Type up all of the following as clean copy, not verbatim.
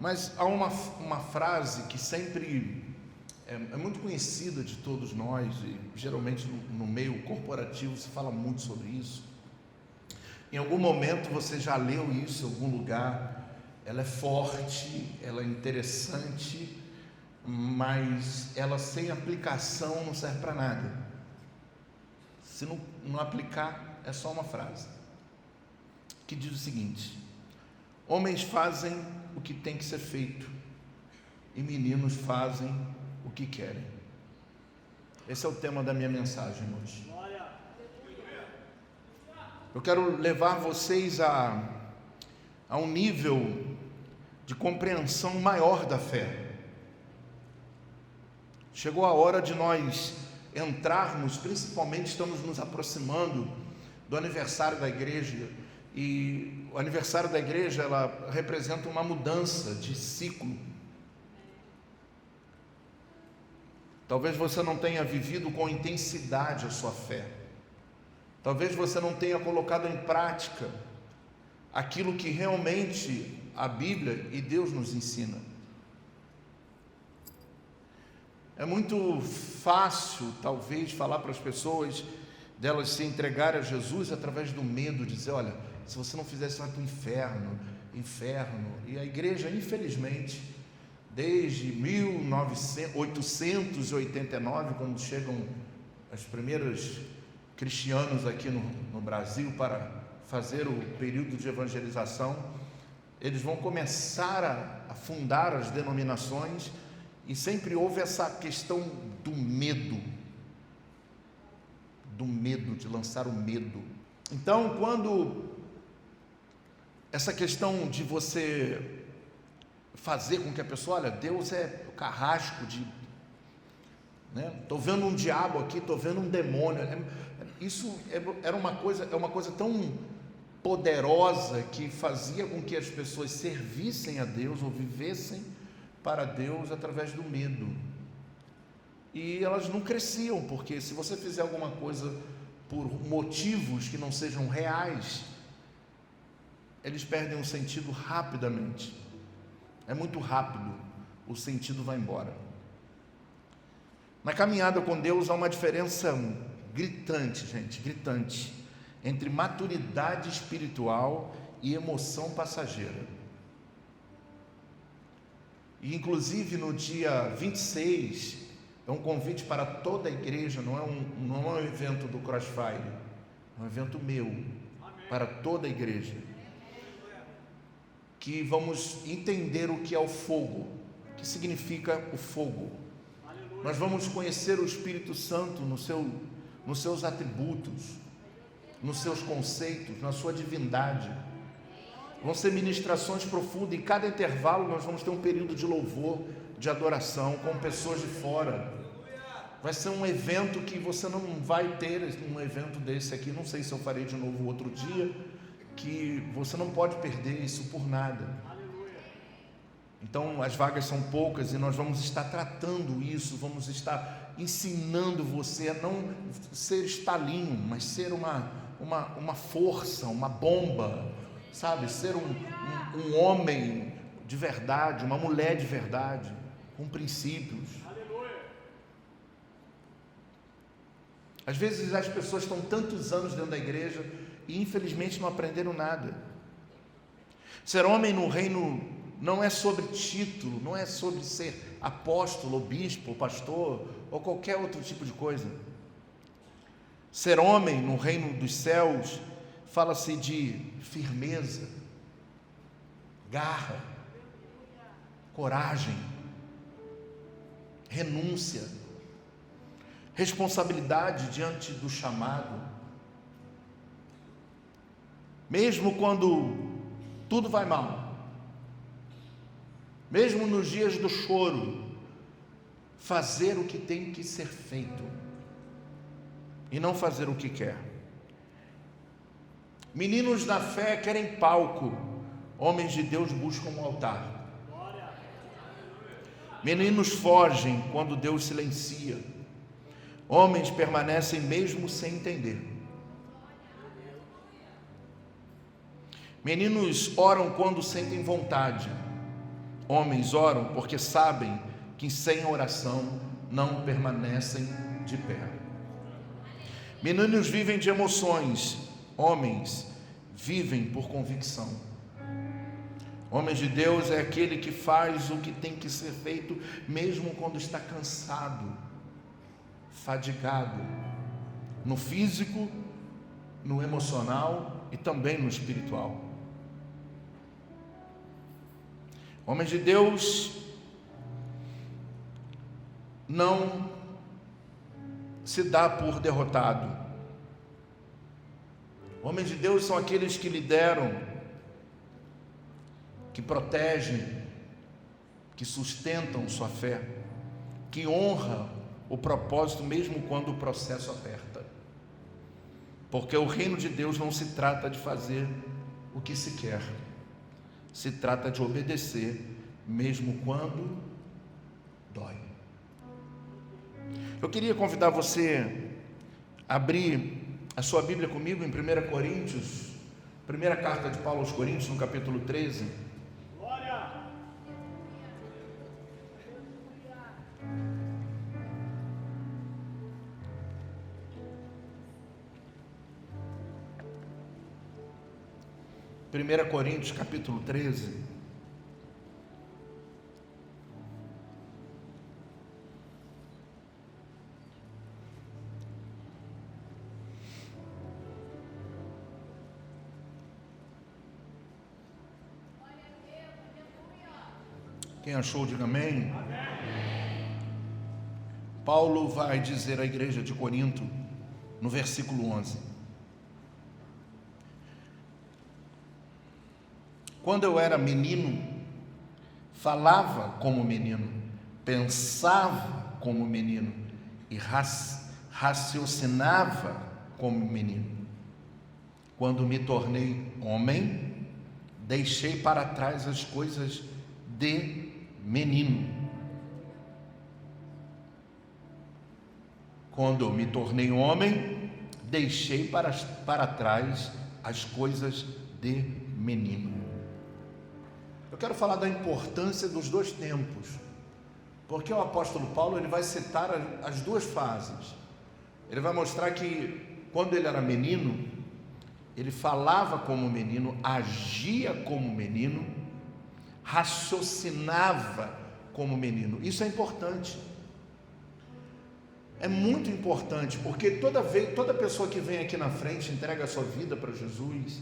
Mas há uma frase que sempre é muito conhecida de todos nós, e geralmente no meio corporativo se fala muito sobre isso. Em algum momento você já leu isso em algum lugar. Ela é forte, ela é interessante, mas ela sem aplicação não serve para nada. Se não aplicar, é só uma frase que diz o seguinte: homens fazem o que tem que ser feito e meninos fazem o que querem. Esse é o tema da minha mensagem hoje. Eu quero levar vocês a um nível de compreensão maior da fé. Chegou a hora de nós entrarmos, principalmente estamos nos aproximando do aniversário da igreja, e o aniversário da igreja, ela representa uma mudança de ciclo. Talvez você não tenha vivido com intensidade a sua fé, talvez você não tenha colocado em prática aquilo que realmente a Bíblia e Deus nos ensina. É muito fácil, talvez, falar para as pessoas delas se entregarem a Jesus através do medo, dizer: olha, se você não fizer isso, vai para o inferno. E a igreja, infelizmente, desde 1889, quando chegam os primeiros cristianos aqui no Brasil para fazer o período de evangelização, eles vão começar a fundar as denominações, e sempre houve essa questão do medo, de lançar o medo. Então, quando essa questão de você fazer com que a pessoa, olha, Deus é o carrasco de, né? Estou vendo um diabo aqui, estou vendo um demônio. Isso é uma coisa tão poderosa que fazia com que as pessoas servissem a Deus ou vivessem para Deus através do medo. E elas não cresciam, porque se você fizer alguma coisa por motivos que não sejam reais, eles perdem o sentido rapidamente. É muito rápido, o sentido vai embora. Na caminhada com Deus há uma diferença gritante, entre maturidade espiritual e emoção passageira. E inclusive no dia 26, é um convite para toda a igreja, não é um evento do Crossfire, é um evento meu, para toda a igreja, que vamos entender o que é o fogo, o que significa o fogo. Nós vamos conhecer o Espírito Santo nos seus atributos, nos seus conceitos, na sua divindade. Vão ser ministrações profundas, em cada intervalo nós vamos ter um período de louvor, de adoração, com pessoas de fora. Vai ser um evento que você não vai ter, um evento desse aqui, não sei se eu farei de novo outro dia, que você não pode perder isso por nada. Então as vagas são poucas e nós vamos estar tratando isso, vamos estar ensinando você a não ser estalinho, mas ser uma força, uma bomba, sabe? Ser um homem de verdade, uma mulher de verdade, com princípios. Às vezes as pessoas estão tantos anos dentro da igreja e infelizmente não aprenderam nada. Ser homem no reino não é sobre título, não é sobre ser apóstolo, ou bispo, ou pastor, ou qualquer outro tipo de coisa. Ser homem no reino dos céus fala-se de firmeza, garra, coragem, renúncia, responsabilidade diante do chamado. Mesmo quando tudo vai mal, mesmo nos dias do choro, fazer o que tem que ser feito e não fazer o que quer. Meninos da fé querem palco, homens de Deus buscam um altar. Meninos fogem quando Deus silencia, homens permanecem mesmo sem entender. Meninos oram quando sentem vontade, homens oram porque sabem que sem oração não permanecem de pé. Meninos vivem de emoções, homens vivem por convicção. Homem de Deus é aquele que faz o que tem que ser feito, mesmo quando está cansado, fadigado, no físico, no emocional e também no espiritual. Homem de Deus não se dá por derrotado. Homens de Deus são aqueles que lideram, que protegem, que sustentam sua fé, que honram o propósito mesmo quando o processo aperta. Porque o reino de Deus não se trata de fazer o que se quer, se trata de obedecer mesmo quando dói. Eu queria convidar você a abrir a sua Bíblia comigo em 1 Coríntios, primeira carta de Paulo aos Coríntios, no capítulo 13. Glória! Primeira Coríntios, capítulo 13. Quem achou, diga amém. Paulo vai dizer à igreja de Corinto, no versículo 11: quando eu era menino, falava como menino, pensava como menino e raciocinava como menino. Quando me tornei homem, deixei para trás as coisas de menino. Quando me tornei homem, deixei para trás as coisas de menino. Eu quero falar da importância dos dois tempos, porque o apóstolo Paulo ele vai citar as duas fases. Ele vai mostrar que quando ele era menino, ele falava como menino, agia como menino, raciocinava como menino. Isso é importante. É muito importante, porque toda pessoa que vem aqui na frente, entrega a sua vida para Jesus,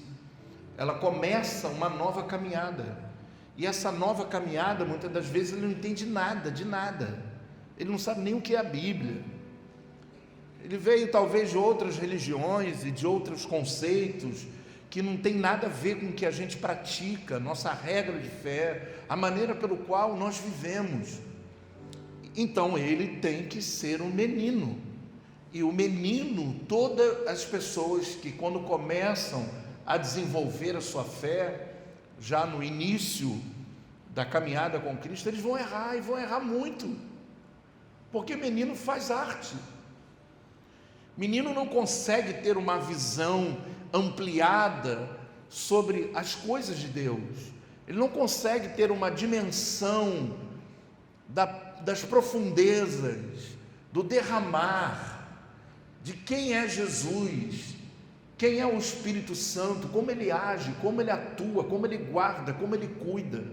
ela começa uma nova caminhada. E essa nova caminhada, muitas das vezes, ele não entende nada, de nada. Ele não sabe nem o que é a Bíblia. Ele veio talvez de outras religiões e de outros conceitos que não tem nada a ver com o que a gente pratica, nossa regra de fé, a maneira pelo qual nós vivemos. Então ele tem que ser um menino. E o menino, todas as pessoas que quando começam a desenvolver a sua fé, já no início da caminhada com Cristo, eles vão errar e vão errar muito. Porque menino faz arte. Menino não consegue ter uma visão ampliada sobre as coisas de Deus. Ele não consegue ter uma dimensão das profundezas, do derramar, de quem é Jesus, quem é o Espírito Santo, como ele age, como ele atua, como ele guarda, como ele cuida.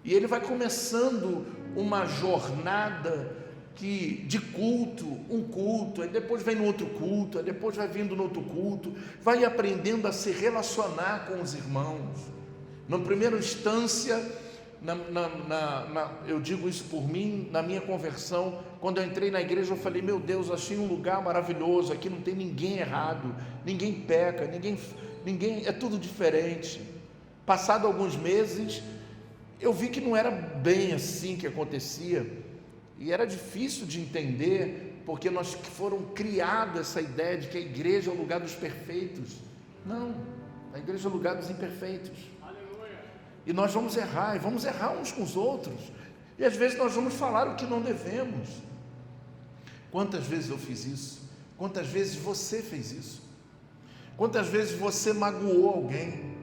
E ele vai começando uma jornada de culto, um culto, aí depois vem no outro culto, aí depois vai vindo no outro culto, vai aprendendo a se relacionar com os irmãos. Na primeira instância, eu digo isso por mim, na minha conversão, quando eu entrei na igreja, eu falei: meu Deus, achei um lugar maravilhoso, aqui não tem ninguém errado, ninguém peca, ninguém, é tudo diferente. Passado alguns meses, eu vi que não era bem assim que acontecia, e era difícil de entender, porque nós foram criados essa ideia de que a igreja é o lugar dos perfeitos. Não, a igreja é o lugar dos imperfeitos. Aleluia. E nós vamos errar, e vamos errar uns com os outros, e às vezes nós vamos falar o que não devemos. Quantas vezes eu fiz isso? Quantas vezes você fez isso? Quantas vezes você magoou alguém?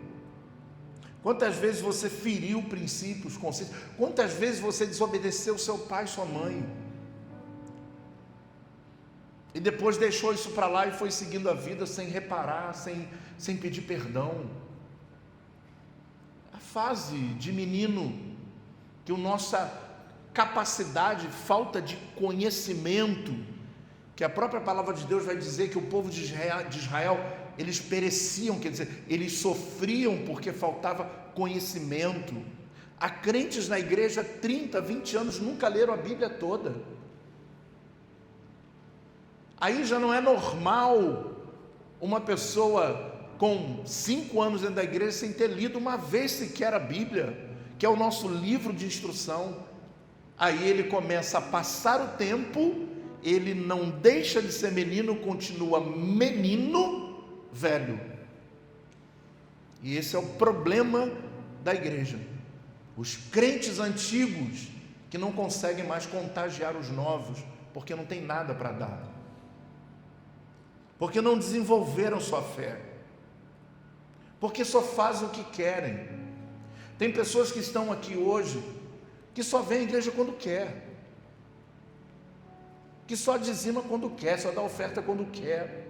Quantas vezes você feriu princípios, conceitos? Quantas vezes você desobedeceu seu pai, sua mãe? E depois deixou isso para lá e foi seguindo a vida sem reparar, sem pedir perdão. A fase de menino, que a nossa capacidade, falta de conhecimento, que a própria palavra de Deus vai dizer que o povo de Israel, eles pereciam, quer dizer, eles sofriam porque faltava conhecimento. Há crentes na igreja 30, 20 anos, nunca leram a Bíblia toda. Aí já não é normal uma pessoa com 5 anos dentro da igreja sem ter lido uma vez sequer a Bíblia, que é o nosso livro de instrução. Aí ele começa a passar o tempo, ele não deixa de ser menino, continua menino velho. E esse é o problema da igreja. Os crentes antigos que não conseguem mais contagiar os novos, porque não tem nada para dar, porque não desenvolveram sua fé, porque só fazem o que querem. Tem pessoas que estão aqui hoje que só vem à igreja quando quer, que só dizima quando quer, só dá oferta quando quer.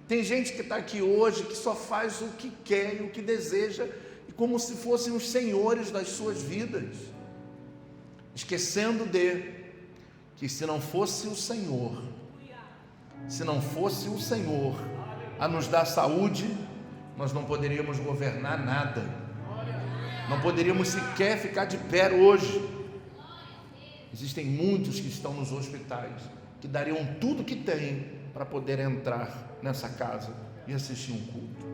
Tem gente que está aqui hoje que só faz o que quer e o que deseja, como se fossem os senhores das suas vidas, esquecendo que se não fosse o Senhor, a nos dar saúde, nós não poderíamos governar nada, não poderíamos sequer ficar de pé hoje. Existem muitos que estão nos hospitais, que dariam tudo que têm para poder entrar nessa casa e assistir um culto.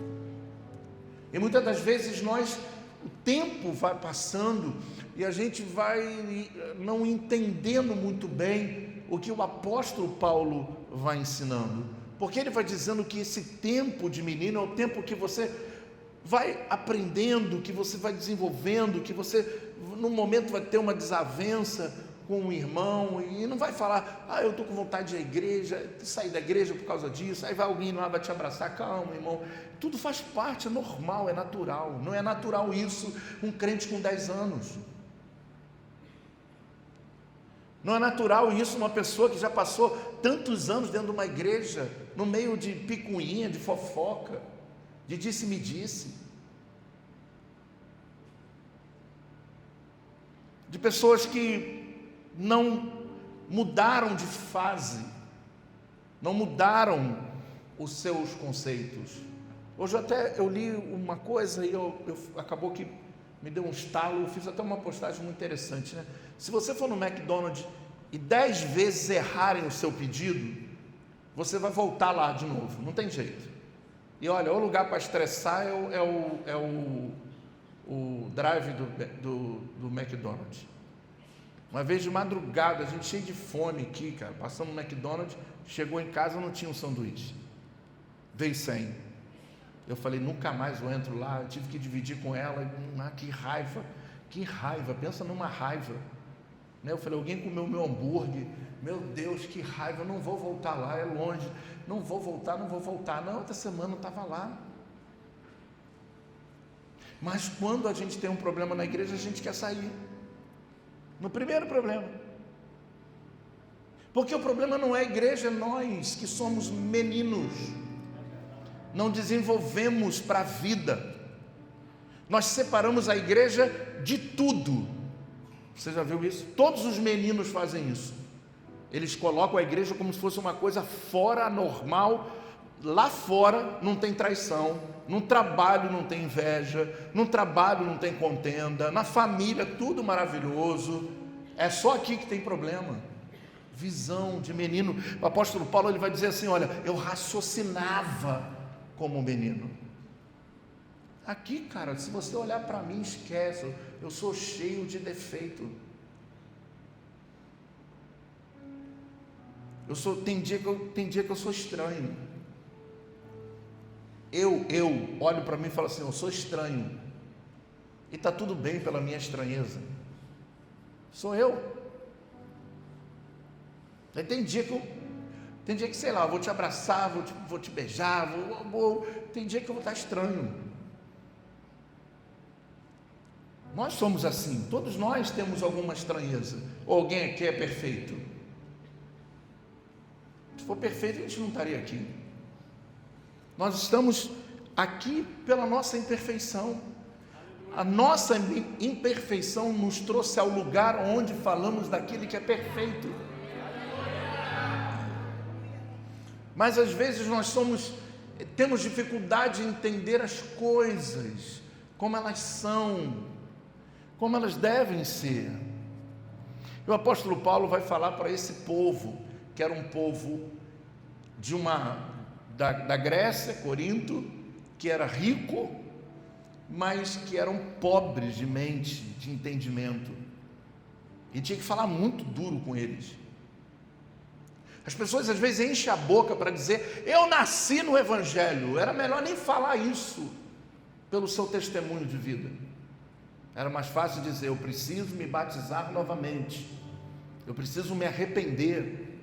E muitas das vezes o tempo vai passando e a gente vai não entendendo muito bem o que o apóstolo Paulo vai ensinando, porque ele vai dizendo que esse tempo de menino é o tempo que você vai aprendendo, que você vai desenvolvendo, que você num momento vai ter uma desavença com um irmão e não vai falar, eu estou com vontade de ir à igreja, sair da igreja por causa disso, aí vai alguém lá, vai te abraçar, calma irmão, tudo faz parte, é normal, é natural. Não é natural isso um crente com 10 anos, não é natural isso uma pessoa que já passou tantos anos dentro de uma igreja, no meio de picuinha, de fofoca, de disse-me-disse, de pessoas que não mudaram de fase, não mudaram os seus conceitos. Hoje eu li uma coisa e acabou que me deu um estalo, eu fiz até uma postagem muito interessante, né? Se você for no McDonald's e 10 vezes errarem o seu pedido, você vai voltar lá de novo, não tem jeito. E olha, o lugar para estressar é o drive do McDonald's. Uma vez de madrugada, a gente cheio de fome aqui, cara, passamos no McDonald's, chegou em casa, não tinha um sanduíche, veio sem. Eu falei, nunca mais eu entro lá, eu tive que dividir com ela, que raiva, pensa numa raiva, né? Eu falei, alguém comeu meu hambúrguer, meu Deus, que raiva, eu não vou voltar lá, é longe, não vou voltar, na outra semana eu estava lá. Mas quando a gente tem um problema na igreja, a gente quer sair, no primeiro problema, porque o problema não é a igreja, é nós que somos meninos, não desenvolvemos para a vida, nós separamos a igreja de tudo. Você já viu isso? Todos os meninos fazem isso, eles colocam a igreja como se fosse uma coisa fora normal. Lá fora não tem traição, no trabalho não tem inveja, no trabalho não tem contenda, na família tudo maravilhoso, é só aqui que tem problema. Visão de menino. O apóstolo Paulo ele vai dizer assim, olha, eu raciocinava como menino. Aqui, cara, se você olhar para mim, esquece, eu sou cheio de defeito. Tem dia que eu sou estranho. Eu olho para mim e falo assim, eu sou estranho, e está tudo bem pela minha estranheza, sou eu. Aí tem dia que sei lá, eu vou te abraçar, vou te beijar, tem dia que eu vou estar estranho, Nós somos assim, todos nós temos alguma estranheza. Ou alguém aqui é perfeito? Se for perfeito, a gente não estaria aqui. Nós estamos aqui pela nossa imperfeição. A nossa imperfeição nos trouxe ao lugar onde falamos daquele que é perfeito. Mas às vezes nós temos dificuldade em entender as coisas, como elas são, como elas devem ser. E o apóstolo Paulo vai falar para esse povo, que era um povo da Grécia, Corinto, que era rico, mas que eram pobres de mente, de entendimento, e tinha que falar muito duro com eles. As pessoas às vezes enchem a boca para dizer: eu nasci no Evangelho. Era melhor nem falar isso pelo seu testemunho de vida. Era mais fácil dizer: eu preciso me batizar novamente, eu preciso me arrepender.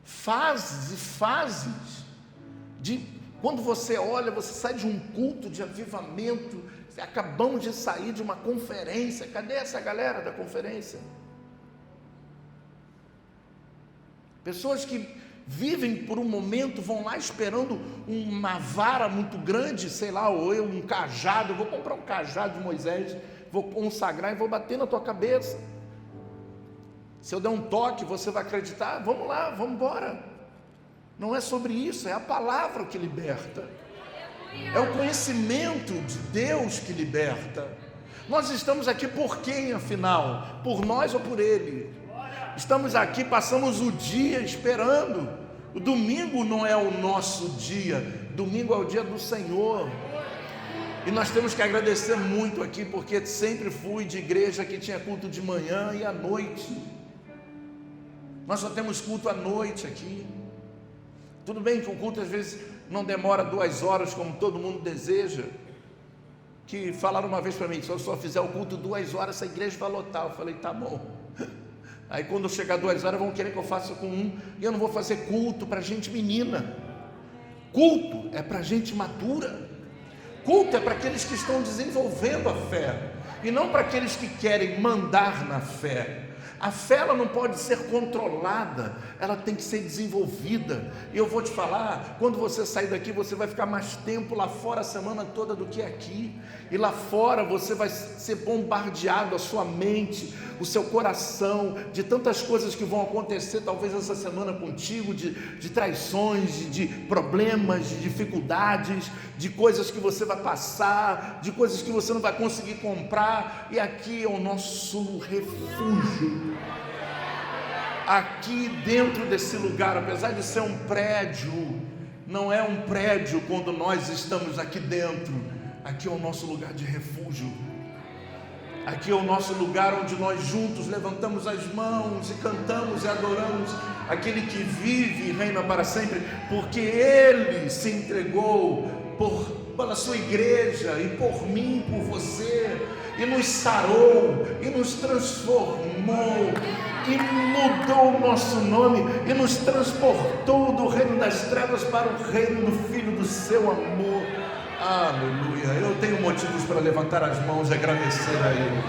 Fases e fases de quando você olha, você sai de um culto de avivamento, acabamos de sair de uma conferência. Cadê essa galera da conferência? Pessoas que vivem por um momento, vão lá esperando uma vara muito grande, sei lá, ou um cajado. Eu vou comprar um cajado de Moisés, vou consagrar e vou bater na tua cabeça. Se eu der um toque, você vai acreditar. Vamos lá, vamos embora. Não é sobre isso, é a palavra que liberta, é o conhecimento de Deus que liberta. Nós estamos aqui por quem, afinal? Por nós ou por Ele? Estamos aqui, passamos o dia esperando. O domingo não é o nosso dia, domingo é o dia do Senhor. E nós temos que agradecer muito aqui, porque sempre fui de igreja que tinha culto de manhã e à noite. Nós só temos culto à noite aqui. Tudo bem que o culto às vezes não demora 2 horas como todo mundo deseja. Que falaram uma vez para mim: se eu só fizer o culto 2 horas, essa igreja vai lotar. Eu falei: tá bom. Aí quando chegar 2 horas, vão querer que eu faça com 1. E eu não vou fazer culto para gente menina. Culto é para gente madura. Culto é para aqueles que estão desenvolvendo a fé, e não para aqueles que querem mandar na fé. A fé, ela não pode ser controlada, ela tem que ser desenvolvida. E eu vou te falar, quando você sair daqui, você vai ficar mais tempo lá fora a semana toda do que aqui. E lá fora você vai ser bombardeado, a sua mente, o seu coração, de tantas coisas que vão acontecer talvez essa semana contigo, de traições, de problemas, de dificuldades, de coisas que você vai passar, de coisas que você não vai conseguir comprar. E aqui é o nosso refúgio. Aqui dentro desse lugar, apesar de ser um prédio, não é um prédio quando nós estamos aqui dentro. Aqui é o nosso lugar de refúgio. Aqui é o nosso lugar onde nós juntos levantamos as mãos e cantamos e adoramos aquele que vive e reina para sempre, porque Ele se entregou pela sua igreja e por mim, por você, e nos sarou, e nos transformou, e mudou o nosso nome, e nos transportou do reino das trevas para o reino do Filho do seu amor. Aleluia. Eu tenho motivos para levantar as mãos e agradecer a Ele.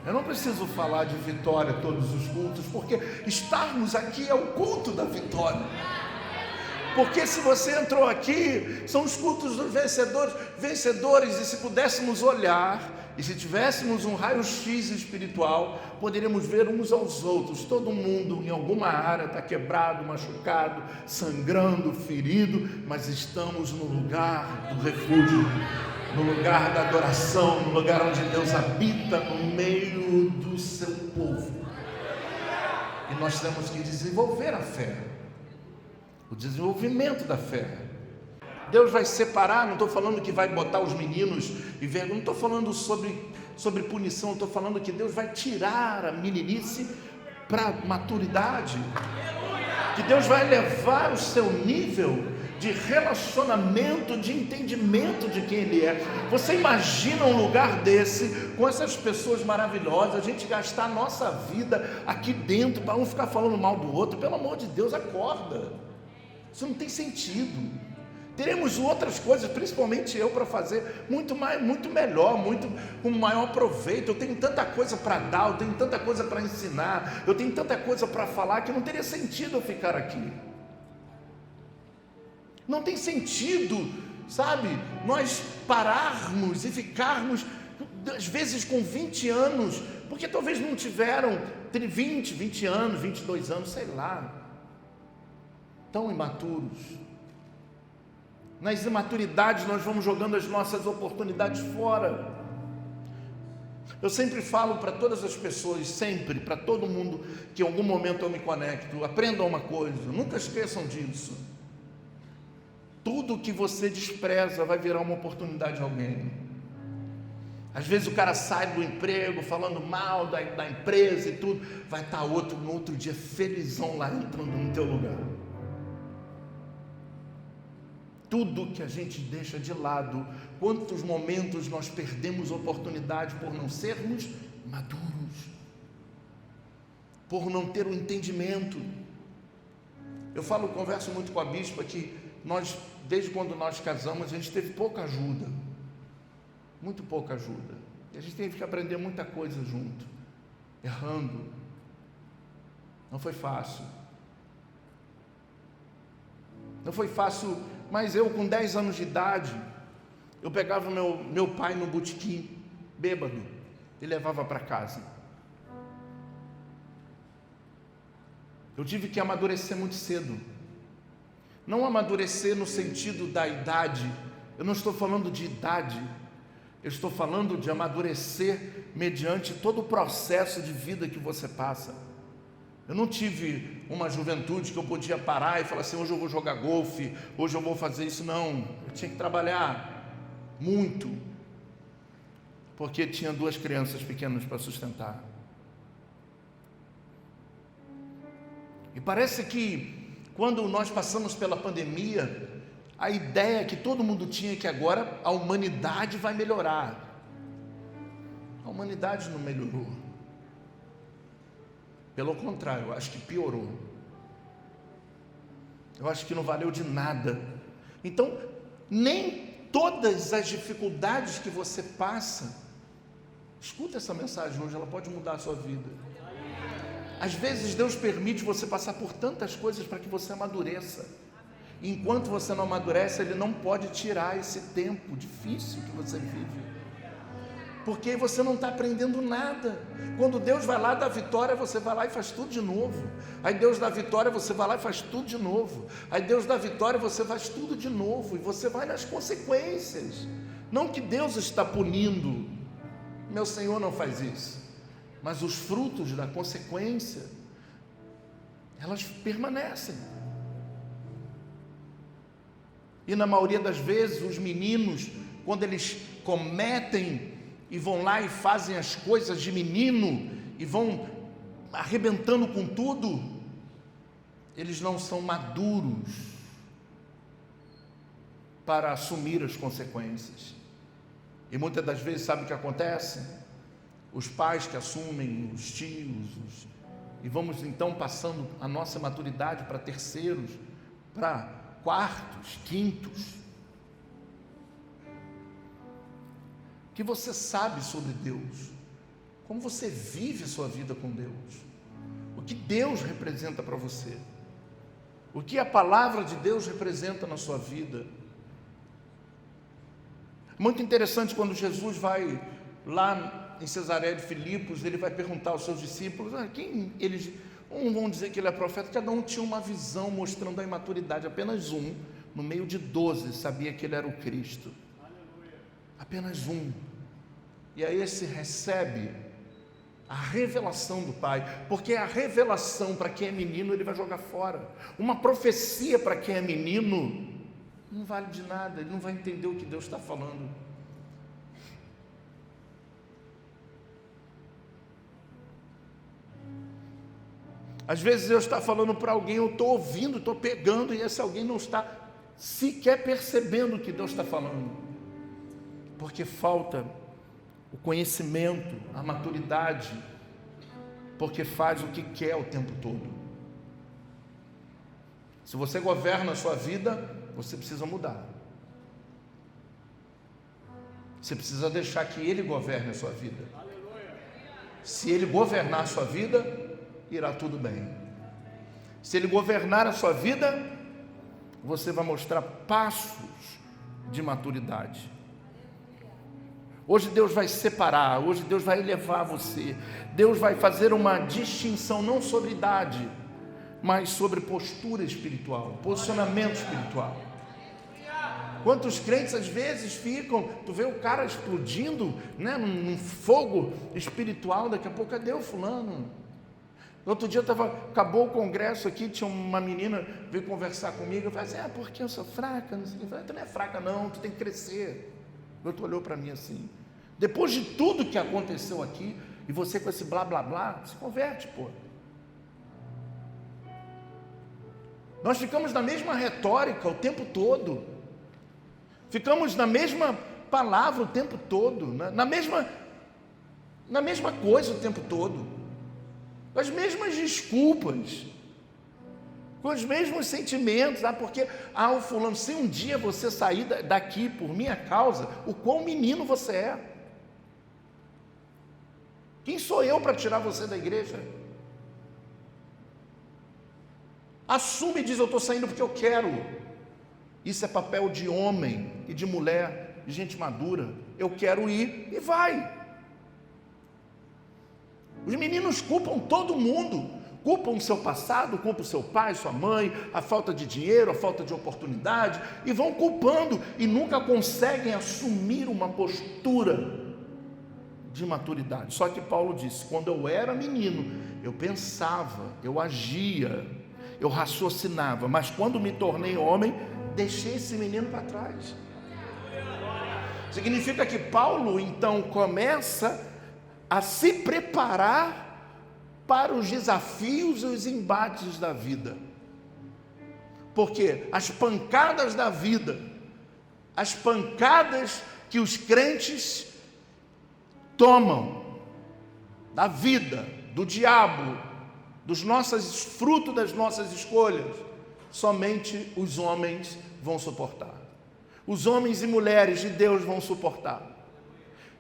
Eu não preciso falar de vitória todos os cultos, porque estarmos aqui é o culto da vitória. Porque se você entrou aqui, são os cultos dos vencedores, e se pudéssemos olhar, e se tivéssemos um raio-x espiritual, poderíamos ver uns aos outros. Todo mundo em alguma área está quebrado, machucado, sangrando, ferido, mas estamos no lugar do refúgio, no lugar da adoração, no lugar onde Deus habita no meio do seu povo. E nós temos que desenvolver a fé, o desenvolvimento da fé. Deus vai separar, não estou falando que vai botar os meninos e ver, não estou falando sobre punição, estou falando que Deus vai tirar a meninice para a maturidade, que Deus vai elevar o seu nível de relacionamento, de entendimento de quem Ele é. Você imagina um lugar desse, com essas pessoas maravilhosas, a gente gastar a nossa vida aqui dentro, para um ficar falando mal do outro? Pelo amor de Deus, acorda, isso não tem sentido. Teremos outras coisas, principalmente eu, para fazer muito melhor, com maior proveito. Eu tenho tanta coisa para dar, eu tenho tanta coisa para ensinar, eu tenho tanta coisa para falar, que não teria sentido eu ficar aqui. Não tem sentido, sabe, nós pararmos e ficarmos, às vezes com 20 anos, porque talvez não tiveram 20 anos, 22 anos, sei lá, tão imaturos. Nas imaturidades nós vamos jogando as nossas oportunidades fora. Eu sempre falo para todas as pessoas, sempre, para todo mundo que em algum momento eu me conecto, aprendam uma coisa, nunca esqueçam disso. Tudo que você despreza vai virar uma oportunidade a alguém. Às vezes o cara sai do emprego falando mal da empresa e tudo, vai estar no outro dia felizão lá entrando no teu lugar. Tudo que a gente deixa de lado, quantos momentos nós perdemos oportunidade por não sermos maduros, por não ter o entendimento. Eu converso muito com a bispa que nós, desde quando nós casamos, a gente teve pouca ajuda, muito pouca ajuda, e a gente teve que aprender muita coisa junto, errando, não foi fácil, mas eu com 10 anos de idade, eu pegava meu pai no botequim, bêbado, e levava para casa. Eu tive que amadurecer muito cedo, não amadurecer no sentido da idade, eu não estou falando de idade, eu estou falando de amadurecer mediante todo o processo de vida que você passa. Eu não tive uma juventude que eu podia parar e falar assim, hoje eu vou jogar golfe, hoje eu vou fazer isso, não, eu tinha que trabalhar muito, porque tinha 2 crianças pequenas para sustentar. E parece que quando nós passamos pela pandemia, a ideia que todo mundo tinha que agora a humanidade vai melhorar. A humanidade não melhorou. Pelo contrário, eu acho que piorou. Eu acho que não valeu de nada. Então, nem todas as dificuldades que você passa, escuta essa mensagem hoje, ela pode mudar a sua vida. Às vezes Deus permite você passar por tantas coisas para que você amadureça. Enquanto você não amadurece, Ele não pode tirar esse tempo difícil que você vive, porque você não está aprendendo nada. Quando Deus vai lá dar vitória, você vai lá e faz tudo de novo. Aí Deus dá vitória, você vai lá e faz tudo de novo. Aí Deus dá vitória, você faz tudo de novo, e você vai nas consequências. Não que Deus está punindo, meu Senhor não faz isso, mas os frutos da consequência, elas permanecem. E na maioria das vezes, os meninos, quando eles cometem e vão lá e fazem as coisas de menino, e vão arrebentando com tudo, eles não são maduros para assumir as consequências. E muitas das vezes, sabe o que acontece? Os pais que assumem, os tios, e vamos então passando a nossa maturidade para terceiros, para quartos, quintos. O que você sabe sobre Deus? Como você vive a sua vida com Deus? O que Deus representa para você? O que a palavra de Deus representa na sua vida? Muito interessante quando Jesus vai lá em Cesareia de Filipos, ele vai perguntar aos seus discípulos, quem eles... vão dizer que ele é profeta, cada um tinha uma visão mostrando a imaturidade, apenas um, no meio de 12, sabia que ele era o Cristo. Apenas um. E aí esse recebe a revelação do Pai, porque a revelação para quem é menino, ele vai jogar fora. Uma profecia para quem é menino, não vale de nada, ele não vai entender o que Deus está falando. Às vezes Deus está falando para alguém, eu estou ouvindo, estou pegando, e esse alguém não está sequer percebendo o que Deus está falando, porque falta o conhecimento, a maturidade, porque faz o que quer o tempo todo. Se você governa a sua vida, você precisa mudar. Você precisa deixar que Ele governe a sua vida. Se Ele governar a sua vida, irá tudo bem. Se Ele governar a sua vida, você vai mostrar passos de maturidade. Hoje Deus vai separar, hoje Deus vai elevar você. Deus vai fazer uma distinção não sobre idade, mas sobre postura espiritual, posicionamento espiritual. Quantos crentes às vezes ficam, tu vê o cara explodindo, né, num fogo espiritual, daqui a pouco, cadê o fulano? Outro dia acabou o congresso aqui, tinha uma menina veio conversar comigo, eu falei assim, porque eu sou fraca, não sei o que. Eu falei, tu não é fraca não, tu tem que crescer. O outro olhou para mim assim, depois de tudo que aconteceu aqui, e você com esse blá blá blá, se converte, pô. Nós ficamos na mesma retórica o tempo todo, ficamos na mesma palavra o tempo todo, na mesma coisa o tempo todo, com as mesmas desculpas, com os mesmos sentimentos, porque, o fulano, se um dia você sair daqui por minha causa, o quão menino você é. Quem sou eu para tirar você da igreja? Assume e diz, eu estou saindo porque eu quero. Isso é papel de homem e de mulher, de gente madura. Eu quero ir e vai. Os meninos culpam todo mundo, culpam o seu passado, culpam o seu pai, sua mãe, a falta de dinheiro, a falta de oportunidade, e vão culpando, e nunca conseguem assumir uma postura de maturidade. Só que Paulo disse, quando eu era menino, eu pensava, eu agia, eu raciocinava, mas quando me tornei homem, deixei esse menino para trás. Significa que Paulo então começa a se preparar para os desafios e os embates da vida, porque as pancadas da vida, as pancadas que os crentes tomam da vida, do diabo, dos nossos frutos das nossas escolhas, somente os homens vão suportar. Os homens e mulheres de Deus vão suportar.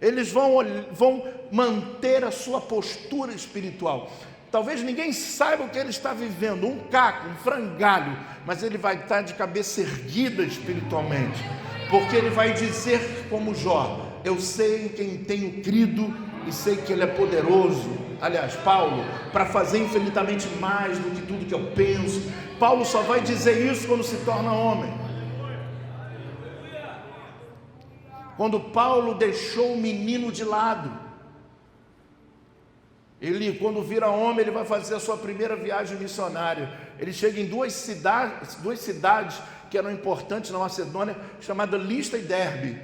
Eles vão manter a sua postura espiritual. Talvez ninguém saiba o que ele está vivendo, um caco, um frangalho, mas ele vai estar de cabeça erguida espiritualmente, porque ele vai dizer como Jó, eu sei em quem tenho crido e sei que ele é poderoso. Aliás, Paulo, para fazer infinitamente mais do que tudo que eu penso. Paulo só vai dizer isso quando se torna homem. Quando Paulo deixou o menino de lado, ele, quando vira homem, ele vai fazer a sua primeira viagem missionária. Ele chega em duas cidades que eram importantes na Macedônia, chamada Listra e Derbe.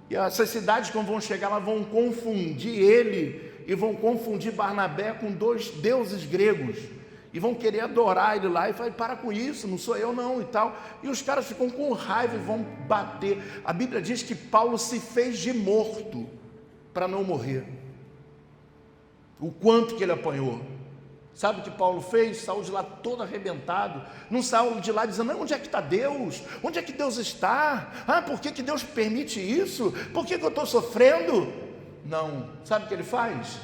E essas cidades, quando vão chegar lá, vão confundir ele e vão confundir Barnabé com dois deuses gregos. E vão querer adorar ele lá, e fala, para com isso, não sou eu não, e tal. E os caras ficam com raiva e vão bater. A Bíblia diz que Paulo se fez de morto para não morrer. O quanto que ele apanhou. Sabe o que Paulo fez? Saiu de lá todo arrebentado. Não saiu de lá dizendo, onde é que está Deus? Onde é que Deus está? Por que Deus permite isso? Por que eu estou sofrendo? Não. Sabe o que ele faz?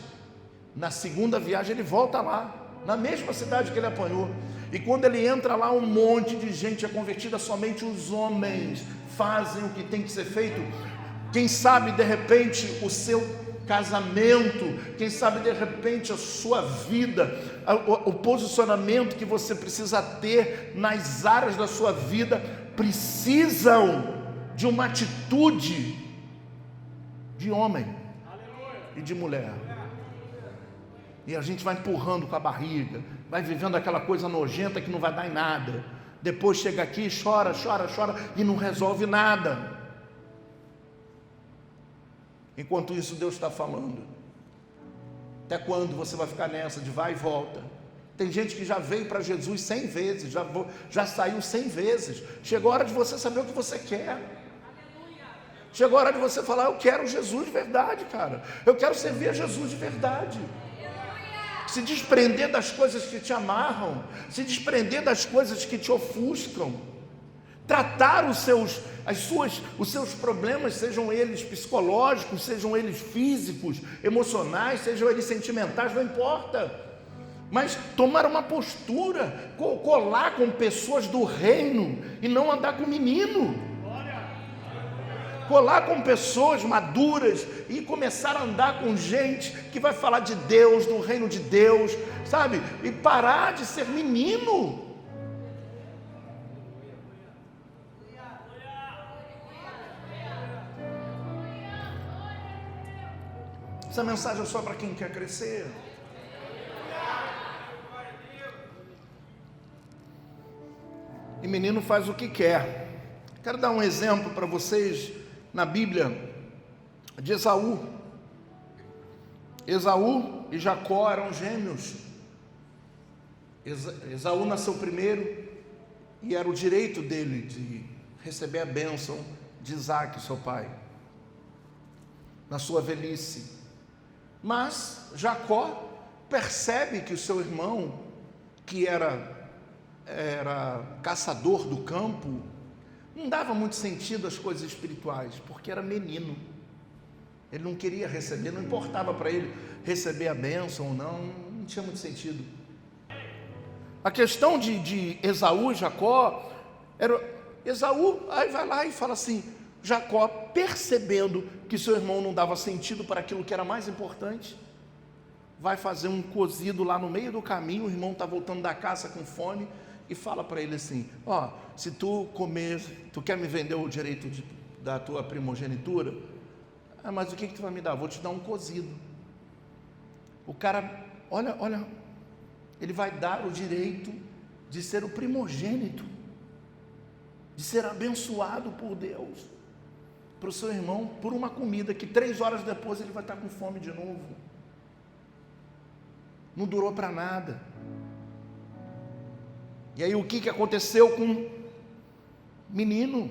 Na segunda viagem ele volta lá, na mesma cidade que ele apanhou. E quando ele entra lá, um monte de gente é convertida, somente os homens fazem o que tem que ser feito. Quem sabe de repente o seu casamento, quem sabe de repente a sua vida, o posicionamento que você precisa ter nas áreas da sua vida, precisam de uma atitude de homem e de mulher. E a gente vai empurrando com a barriga, vai vivendo aquela coisa nojenta que não vai dar em nada. Depois chega aqui, chora e não resolve nada. Enquanto isso, Deus está falando. Até quando você vai ficar nessa de vai e volta? Tem gente que já veio para Jesus 100 vezes, já saiu 100 vezes. Chegou a hora de você saber o que você quer. Chegou a hora de você falar, eu quero Jesus de verdade, cara. Eu quero servir a Jesus de verdade. Se desprender das coisas que te amarram, se desprender das coisas que te ofuscam. tratar os seus problemas, sejam eles psicológicos, sejam eles físicos, emocionais, sejam eles sentimentais, não importa. Mas tomar uma postura, colar com pessoas do reino e não andar com menino. Colar com pessoas maduras e começar a andar com gente que vai falar de Deus, do reino de Deus, sabe? E parar de ser menino. Essa mensagem é só para quem quer crescer. E menino faz o que quer. Quero dar um exemplo para vocês na Bíblia de Esaú. Esaú e Jacó eram gêmeos. Esaú nasceu primeiro e era o direito dele de receber a bênção de Isaac, seu pai, na sua velhice. Mas Jacó percebe que o seu irmão, que era caçador do campo, não dava muito sentido às coisas espirituais, porque era menino. Ele não queria receber, não importava para ele receber a bênção ou não tinha muito sentido. A questão de Esaú e Jacó era Esaú, aí vai lá e fala assim, Jacó, percebendo que seu irmão não dava sentido para aquilo que era mais importante, vai fazer um cozido lá no meio do caminho, o irmão está voltando da caça com fome, e fala para ele assim, se tu comer, tu quer me vender o direito da tua primogenitura? Mas o que tu vai me dar? Vou te dar um cozido. O cara, olha, ele vai dar o direito de ser o primogênito, de ser abençoado por Deus, para o seu irmão, por uma comida que 3 horas depois ele vai estar com fome de novo. Não durou para nada. E aí o que aconteceu com o menino?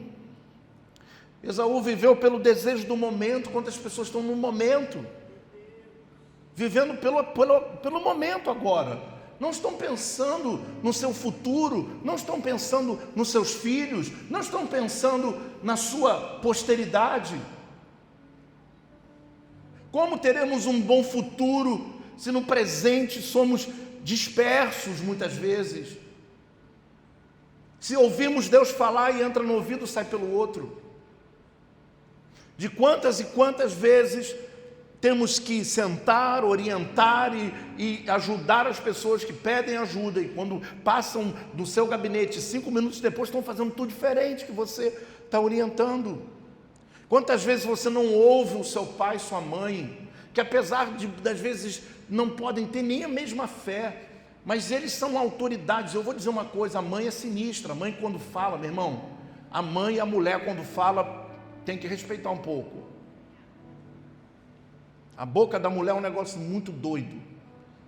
Esaú viveu pelo desejo do momento. Quantas pessoas estão no momento, vivendo pelo momento agora, não estão pensando no seu futuro, não estão pensando nos seus filhos, não estão pensando na sua posteridade. Como teremos um bom futuro se no presente somos dispersos muitas vezes? Se ouvimos Deus falar e entra no ouvido, sai pelo outro. De quantas e quantas vezes temos que sentar, orientar e ajudar as pessoas que pedem ajuda, e quando passam do seu gabinete 5 minutos depois estão fazendo tudo diferente que você está orientando. Quantas vezes você não ouve o seu pai, sua mãe, que apesar das vezes não podem ter nem a mesma fé, mas eles são autoridades. Eu vou dizer uma coisa, a mãe é sinistra. A mãe quando fala, meu irmão, a mãe e a mulher quando fala, tem que respeitar um pouco. A boca da mulher é um negócio muito doido.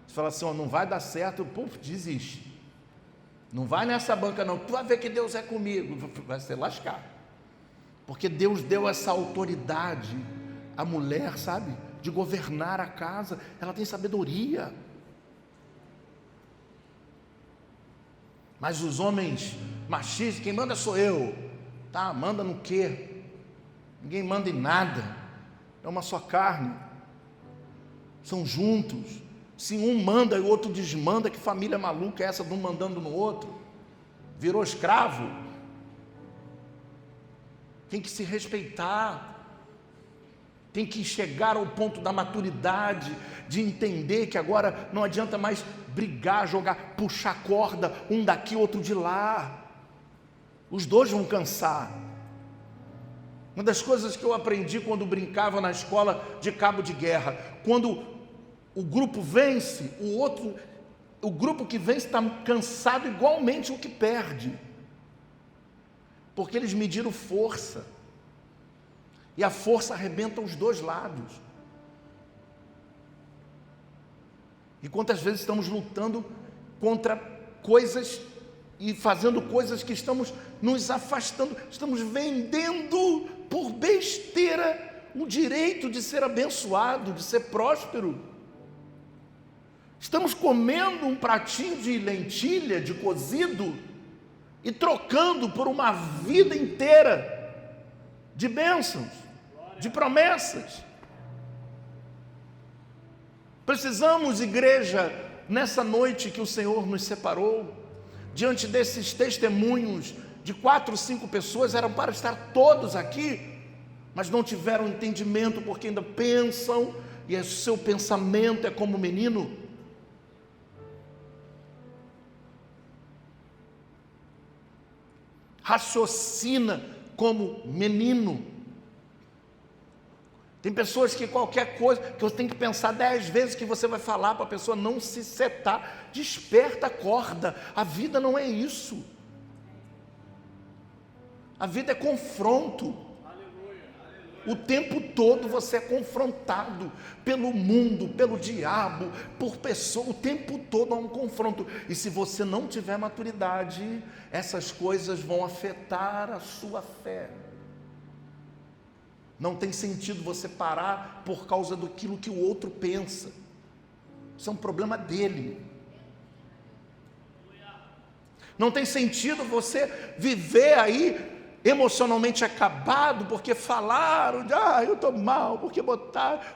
Você fala assim, não vai dar certo, desiste. Não vai nessa banca não, tu vai ver que Deus é comigo. Vai ser lascar. Porque Deus deu essa autoridade à mulher, sabe? De governar a casa. Ela tem sabedoria. Mas os homens machistas, quem manda sou eu. Tá, manda no quê? Ninguém manda em nada. É uma só carne. São juntos. Se um manda e o outro desmanda, que família maluca é essa de um mandando no outro? Virou escravo? Tem que se respeitar. Tem que chegar ao ponto da maturidade, de entender que agora não adianta mais brigar, jogar, puxar corda, um daqui, outro de lá. Os dois vão cansar. Uma das coisas que eu aprendi quando brincava na escola de cabo de guerra, quando o grupo vence, o grupo que vence está cansado igualmente o que perde, porque eles mediram força, e a força arrebenta os dois lados. E quantas vezes estamos lutando contra coisas e fazendo coisas que estamos nos afastando, estamos vendendo por besteira o direito de ser abençoado, de ser próspero. Estamos comendo um pratinho de lentilha, de cozido, e trocando por uma vida inteira de bênçãos, de promessas. Precisamos, igreja, nessa noite que o Senhor nos separou, diante desses testemunhos de 4, 5 pessoas, eram para estar todos aqui, mas não tiveram entendimento porque ainda pensam, e o seu pensamento é como menino. Raciocina como menino. Tem pessoas que qualquer coisa, que você tem que pensar 10 vezes que você vai falar para a pessoa não se setar. Desperta, acorda. A vida não é isso. A vida é confronto. O tempo todo você é confrontado pelo mundo, pelo diabo, por pessoas. O tempo todo há um confronto. E se você não tiver maturidade, essas coisas vão afetar a sua fé. Não tem sentido você parar por causa daquilo que o outro pensa. Isso é um problema dele. Não tem sentido você viver aí emocionalmente acabado porque falaram, eu estou mal, porque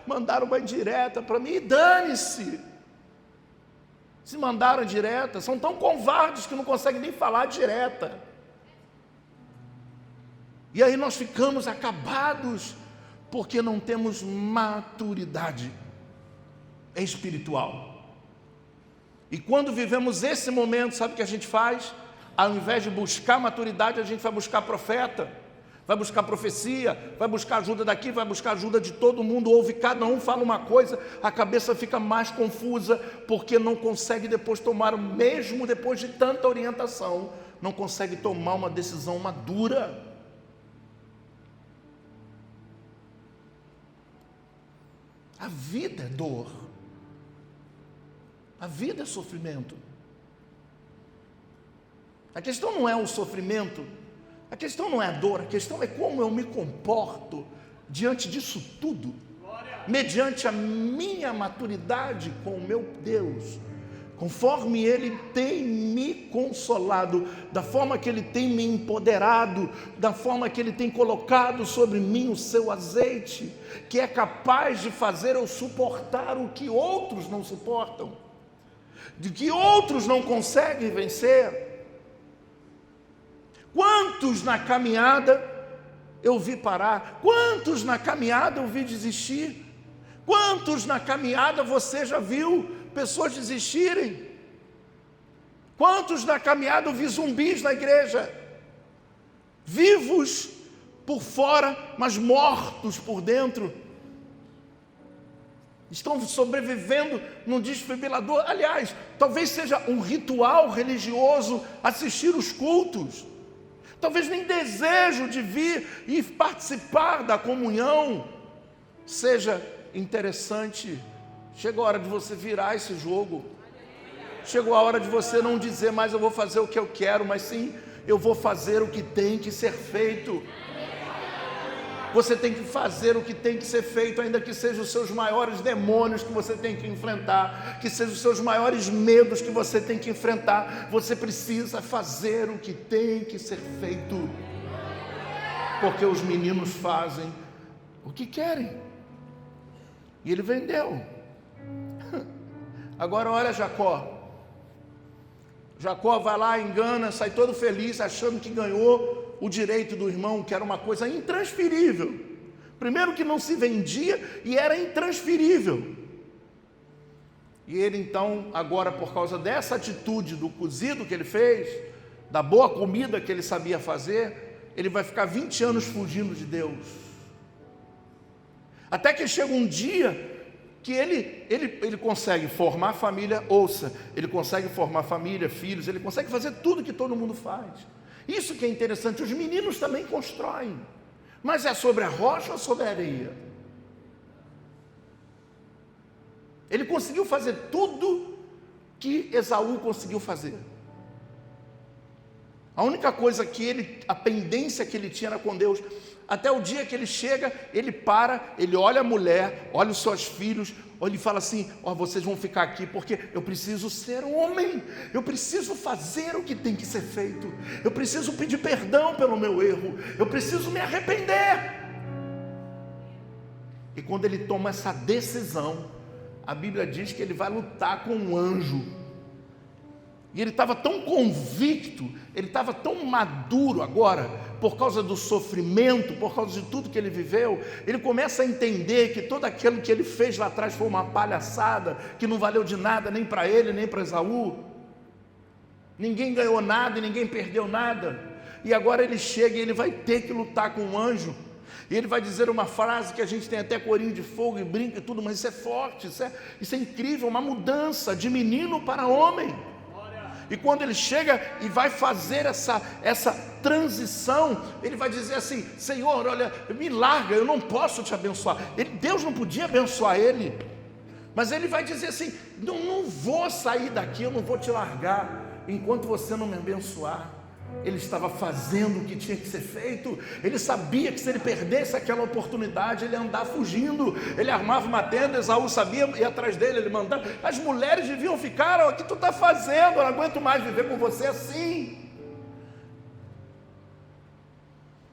mandaram uma indireta para mim, e dane-se. Se mandaram direta, são tão covardes que não conseguem nem falar direta. E aí nós ficamos acabados, porque não temos maturidade espiritual. E quando vivemos esse momento, sabe o que a gente faz? Ao invés de buscar maturidade, a gente vai buscar profeta, vai buscar profecia, vai buscar ajuda daqui, vai buscar ajuda de todo mundo, ouve, cada um fala uma coisa, a cabeça fica mais confusa, porque não consegue depois tomar, mesmo depois de tanta orientação, não consegue tomar uma decisão madura. A vida é dor, a vida é sofrimento. A questão não é o sofrimento, a questão não é a dor, a questão é como eu me comporto diante disso tudo, mediante a minha maturidade com o meu Deus, conforme Ele tem me consolado, da forma que Ele tem me empoderado, da forma que Ele tem colocado sobre mim o seu azeite, que é capaz de fazer eu suportar o que outros não suportam, de que outros não conseguem vencer. Quantos na caminhada eu vi parar? Quantos na caminhada eu vi desistir? Quantos na caminhada você já viu pessoas desistirem? Quantos na caminhada eu vi zumbis na igreja? Vivos por fora, mas mortos por dentro. Estão sobrevivendo num desfibrilador. Aliás, talvez seja um ritual religioso assistir os cultos. Talvez nem desejo de vir e participar da comunhão seja interessante. Chegou a hora de você virar esse jogo. Chegou a hora de você não dizer mais eu vou fazer o que eu quero, mas sim eu vou fazer o que tem que ser feito. Você tem que fazer o que tem que ser feito, ainda que sejam os seus maiores demônios que você tem que enfrentar, que sejam os seus maiores medos que você tem que enfrentar. Você precisa fazer o que tem que ser feito, porque os meninos fazem o que querem. E ele vendeu. Agora olha Jacó. Jacó vai lá, engana, sai todo feliz, achando que ganhou o direito do irmão, que era uma coisa intransferível. Primeiro que não se vendia e era intransferível. E ele então, agora por causa dessa atitude do cozido que ele fez, da boa comida que ele sabia fazer, ele vai ficar 20 anos fugindo de Deus. Até que chega um dia que ele consegue formar família, ouça, ele consegue formar família, filhos, ele consegue fazer tudo que todo mundo faz. Isso que é interessante, os meninos também constroem, mas é sobre a rocha ou sobre a areia? Ele conseguiu fazer tudo que Esaú conseguiu fazer. A única coisa que a pendência que ele tinha era com Deus. Até o dia que ele chega, ele para, ele olha a mulher, olha os seus filhos, ele fala assim: ó, vocês vão ficar aqui porque eu preciso ser homem, eu preciso fazer o que tem que ser feito, eu preciso pedir perdão pelo meu erro, eu preciso me arrepender. E quando ele toma essa decisão, a Bíblia diz que ele vai lutar com um anjo. E ele estava tão convicto, ele estava tão maduro agora, por causa do sofrimento, por causa de tudo que ele viveu, ele começa a entender que todo aquilo que ele fez lá atrás foi uma palhaçada, que não valeu de nada, nem para ele, nem para Esaú. Ninguém ganhou nada e ninguém perdeu nada. E agora ele chega e ele vai ter que lutar com um anjo. E ele vai dizer uma frase que a gente tem até corinho de fogo e brinca e tudo, mas isso é forte, isso é incrível, uma mudança de menino para homem. E quando ele chega e vai fazer essa transição, ele vai dizer assim: Senhor, olha, me larga, eu não posso te abençoar. Deus não podia abençoar ele, mas ele vai dizer assim: não vou sair daqui, eu não vou te largar, enquanto você não me abençoar. Ele estava fazendo o que tinha que ser feito. Ele sabia que se ele perdesse aquela oportunidade, ele ia andar fugindo. Ele armava uma tenda, Esaú sabia, ia atrás dele, ele mandava. As mulheres deviam ficar: o que tu está fazendo? Eu não aguento mais viver com você assim.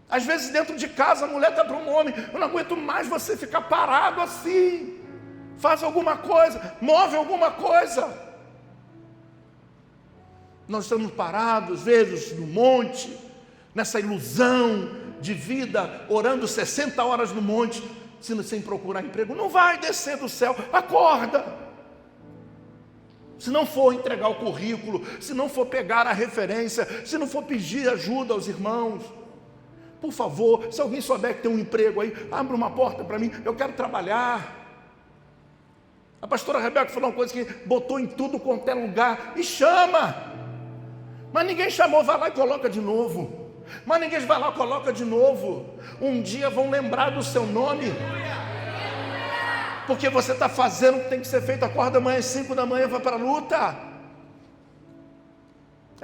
Às vezes dentro de casa a mulher está para um homem: eu não aguento mais você ficar parado assim. Faz alguma coisa, move alguma coisa. Nós estamos parados, às vezes, no monte, nessa ilusão de vida, orando 60 horas no monte, sem procurar emprego. Não vai descer do céu, acorda. Se não for entregar o currículo, se não for pegar a referência, se não for pedir ajuda aos irmãos, por favor, se alguém souber que tem um emprego aí, abre uma porta para mim, eu quero trabalhar. A pastora Rebeca falou uma coisa que botou em tudo quanto é lugar, e chama. Mas ninguém chamou, vai lá e coloca de novo. Mas ninguém vai lá e coloca de novo. Um dia vão lembrar do seu nome, porque você está fazendo o que tem que ser feito. Acorda amanhã às 5 da manhã, vai para a luta.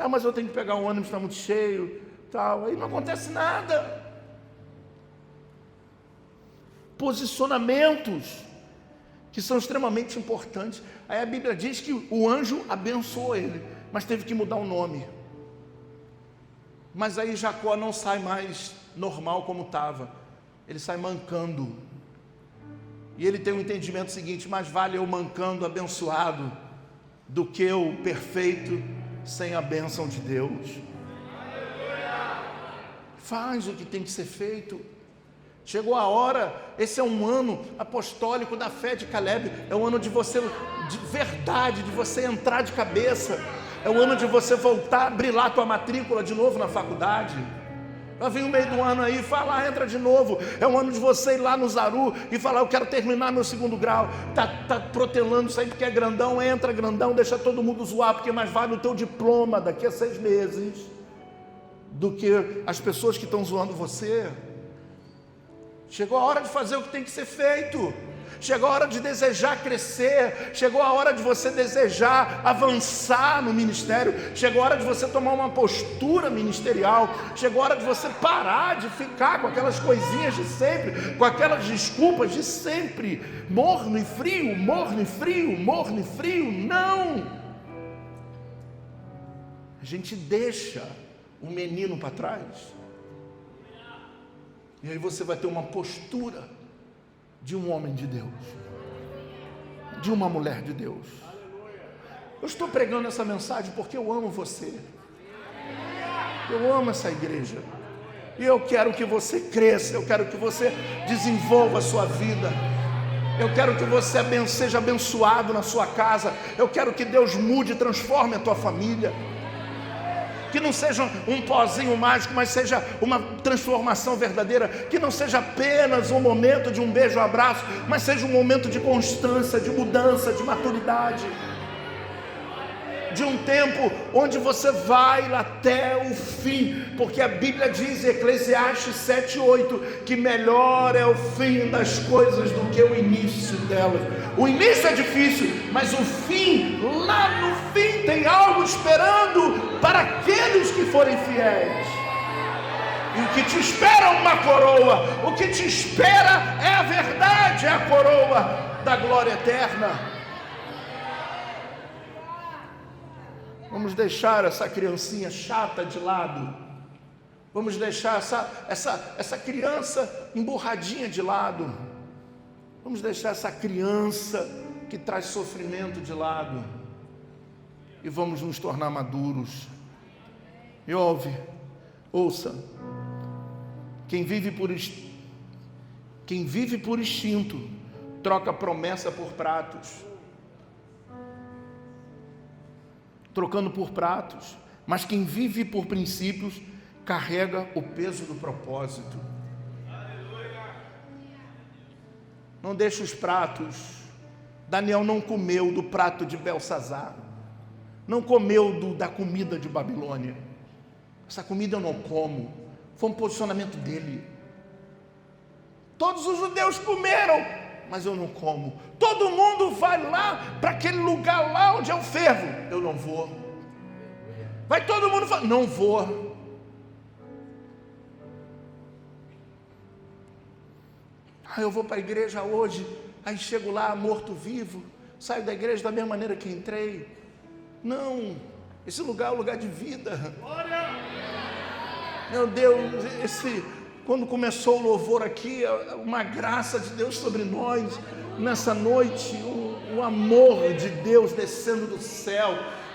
Mas eu tenho que pegar um ônibus, está muito cheio, tal. Aí não acontece nada. Posicionamentos que são extremamente importantes. Aí a Bíblia diz que o anjo abençoou ele, mas teve que mudar o nome. Mas aí Jacó não sai mais normal como estava, ele sai mancando. E ele tem um entendimento seguinte: mais vale eu mancando, abençoado, do que eu perfeito, sem a bênção de Deus. Faz o que tem que ser feito. Chegou a hora, esse é um ano apostólico da fé de Caleb, é um ano de você, de verdade, de você entrar de cabeça, é o ano de você voltar, abrir lá a tua matrícula de novo na faculdade. Vai vir o meio do ano aí, fala, entra de novo. É o ano de você ir lá no Zaru e falar: eu quero terminar meu 2º grau. Tá protelando isso aí porque é grandão, entra grandão, deixa todo mundo zoar, porque mais vale o teu diploma daqui a 6 meses do que as pessoas que estão zoando você. Chegou a hora de fazer o que tem que ser feito. Chegou a hora de desejar crescer. Chegou a hora de você desejar avançar no ministério. Chegou a hora de você tomar uma postura ministerial. Chegou a hora de você parar de ficar com aquelas coisinhas de sempre, com aquelas desculpas de sempre. Morno e frio, morno e frio, morno e frio. Não! A gente deixa o menino para trás. E aí você vai ter uma postura de um homem de Deus, de uma mulher de Deus. Eu estou pregando essa mensagem porque eu amo você. Eu amo essa igreja. E eu quero que você cresça, eu quero que você desenvolva a sua vida. Eu quero que você seja abençoado na sua casa. Eu quero que Deus mude e transforme a tua família. Que não seja um pozinho mágico, mas seja uma transformação verdadeira. Que não seja apenas um momento de um beijo, abraço, mas seja um momento de constância, de mudança, de maturidade. De um tempo onde você vai até o fim, porque a Bíblia diz em Eclesiastes 7:8 que melhor é o fim das coisas do que o início delas. O início é difícil, mas o fim, lá no fim, tem algo esperando para aqueles que forem fiéis. E o que te espera é uma coroa. O que te espera é a verdade, é a coroa da glória eterna. Vamos deixar essa criancinha chata de lado. Vamos deixar essa criança emburradinha de lado. Vamos deixar essa criança que traz sofrimento de lado. E vamos nos tornar maduros. E ouça. Quem vive por instinto troca promessa por pratos. Trocando por pratos. Mas quem vive por princípios carrega o peso do propósito. Não deixe os pratos. Daniel não comeu do prato de Belsazar. Não comeu da comida de Babilônia. Essa comida eu não como. Foi um posicionamento dele. Todos os judeus comeram, mas eu não como. Todo mundo vai lá para aquele lugar lá onde é o fervo. Eu não vou. Vai todo mundo falar, não vou. Eu vou para a igreja hoje, aí chego lá morto-vivo, saio da igreja da mesma maneira que entrei. Não, esse lugar é um lugar de vida. Meu Deus, quando começou o louvor aqui, uma graça de Deus sobre nós, nessa noite, o amor de Deus descendo do céu,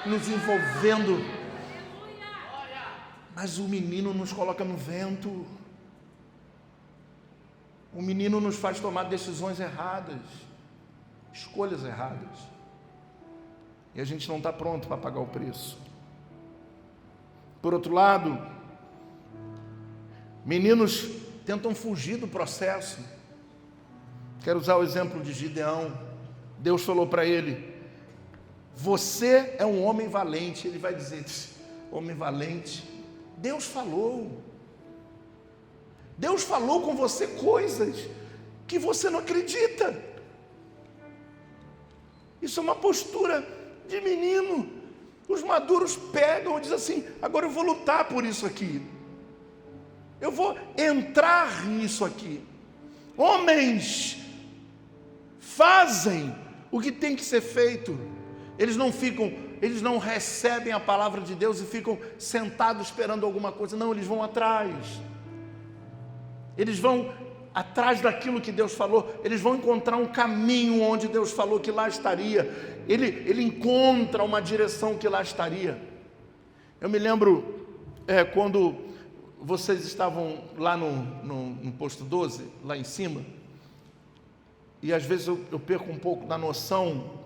nos envolvendo. Mas o menino nos coloca no vento. O menino nos faz tomar decisões erradas, escolhas erradas. E a gente não está pronto para pagar o preço. Por outro lado, meninos tentam fugir do processo. Quero usar o exemplo de Gideão. Deus falou para ele: você é um homem valente. Ele vai dizer: homem valente? Deus falou. Deus falou com você coisas que você não acredita. Isso é uma postura de menino. Os maduros pegam e dizem assim: agora eu vou lutar por isso aqui. Eu vou entrar nisso aqui. Homens fazem o que tem que ser feito. Eles não recebem a palavra de Deus e ficam sentados esperando alguma coisa. Não, eles vão atrás. Eles vão atrás daquilo que Deus falou. Eles vão encontrar um caminho onde Deus falou que lá estaria. Ele encontra uma direção que lá estaria. Eu me lembro quando vocês estavam lá no posto 12, lá em cima, e às vezes eu perco um pouco da noção,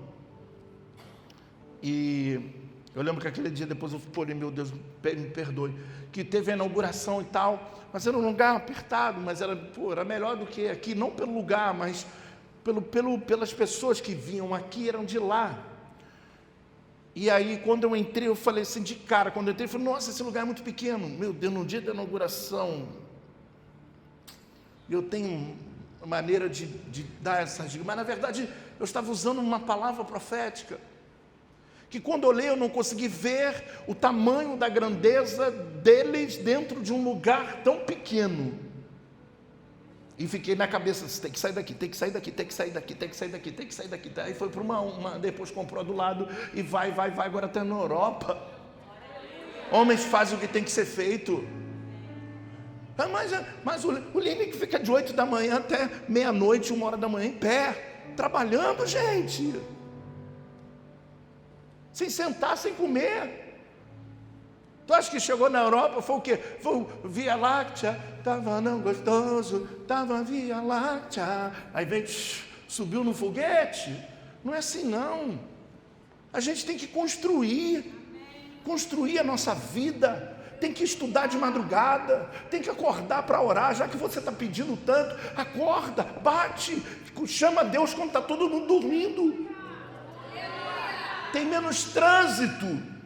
e eu lembro que aquele dia depois eu falei: meu Deus, me perdoe, que teve a inauguração e tal, mas era um lugar apertado, mas era melhor do que aqui, não pelo lugar, mas pelas pessoas que vinham aqui, eram de lá. E aí quando eu entrei, eu falei assim de cara, quando eu entrei, eu falei: nossa, esse lugar é muito pequeno. Meu Deus, no dia da inauguração, eu tenho maneira de dar essas dicas, mas na verdade eu estava usando uma palavra profética, que quando eu leio eu não consegui ver o tamanho da grandeza deles dentro de um lugar tão pequeno. E fiquei na cabeça: tem que sair daqui, tem que sair daqui, tem que sair daqui, tem que sair daqui, tem que sair daqui. Aí foi para uma, depois comprou do lado e vai, agora está na Europa. Homens fazem o que tem que ser feito. Mas o Lini que fica de 8 da manhã até meia-noite, 1 hora da manhã em pé, trabalhando, gente. Sem sentar, sem comer. Tu acha que chegou na Europa, foi o quê? Foi o Via Láctea, estava não gostoso, estava Via Láctea, aí veio, subiu no foguete. Não é assim não. A gente tem que construir a nossa vida, tem que estudar de madrugada, tem que acordar para orar, já que você está pedindo tanto, acorda, bate, chama Deus quando está todo mundo dormindo. Tem menos trânsito.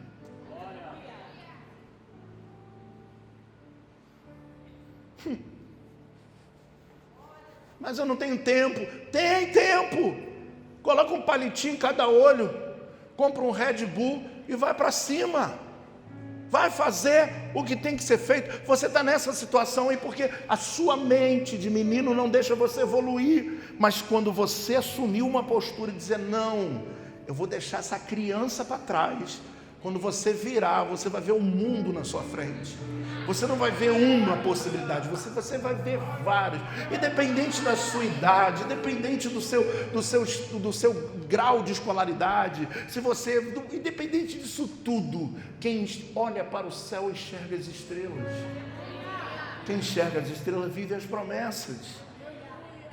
Mas eu não tenho tempo. Tem tempo. Coloca um palitinho em cada olho, compra um Red Bull e vai para cima. vai fazer o que tem que ser feito. Você está nessa situação aí porque a sua mente de menino não deixa você evoluir, mas quando você assumir uma postura e dizer, não, eu vou deixar essa criança para trás, quando você virar, você vai ver o mundo na sua frente. Você não vai ver uma possibilidade, você vai ver várias. Independente da sua idade, independente do seu grau de escolaridade, independente disso tudo, quem olha para o céu enxerga as estrelas. Quem enxerga as estrelas vive as promessas.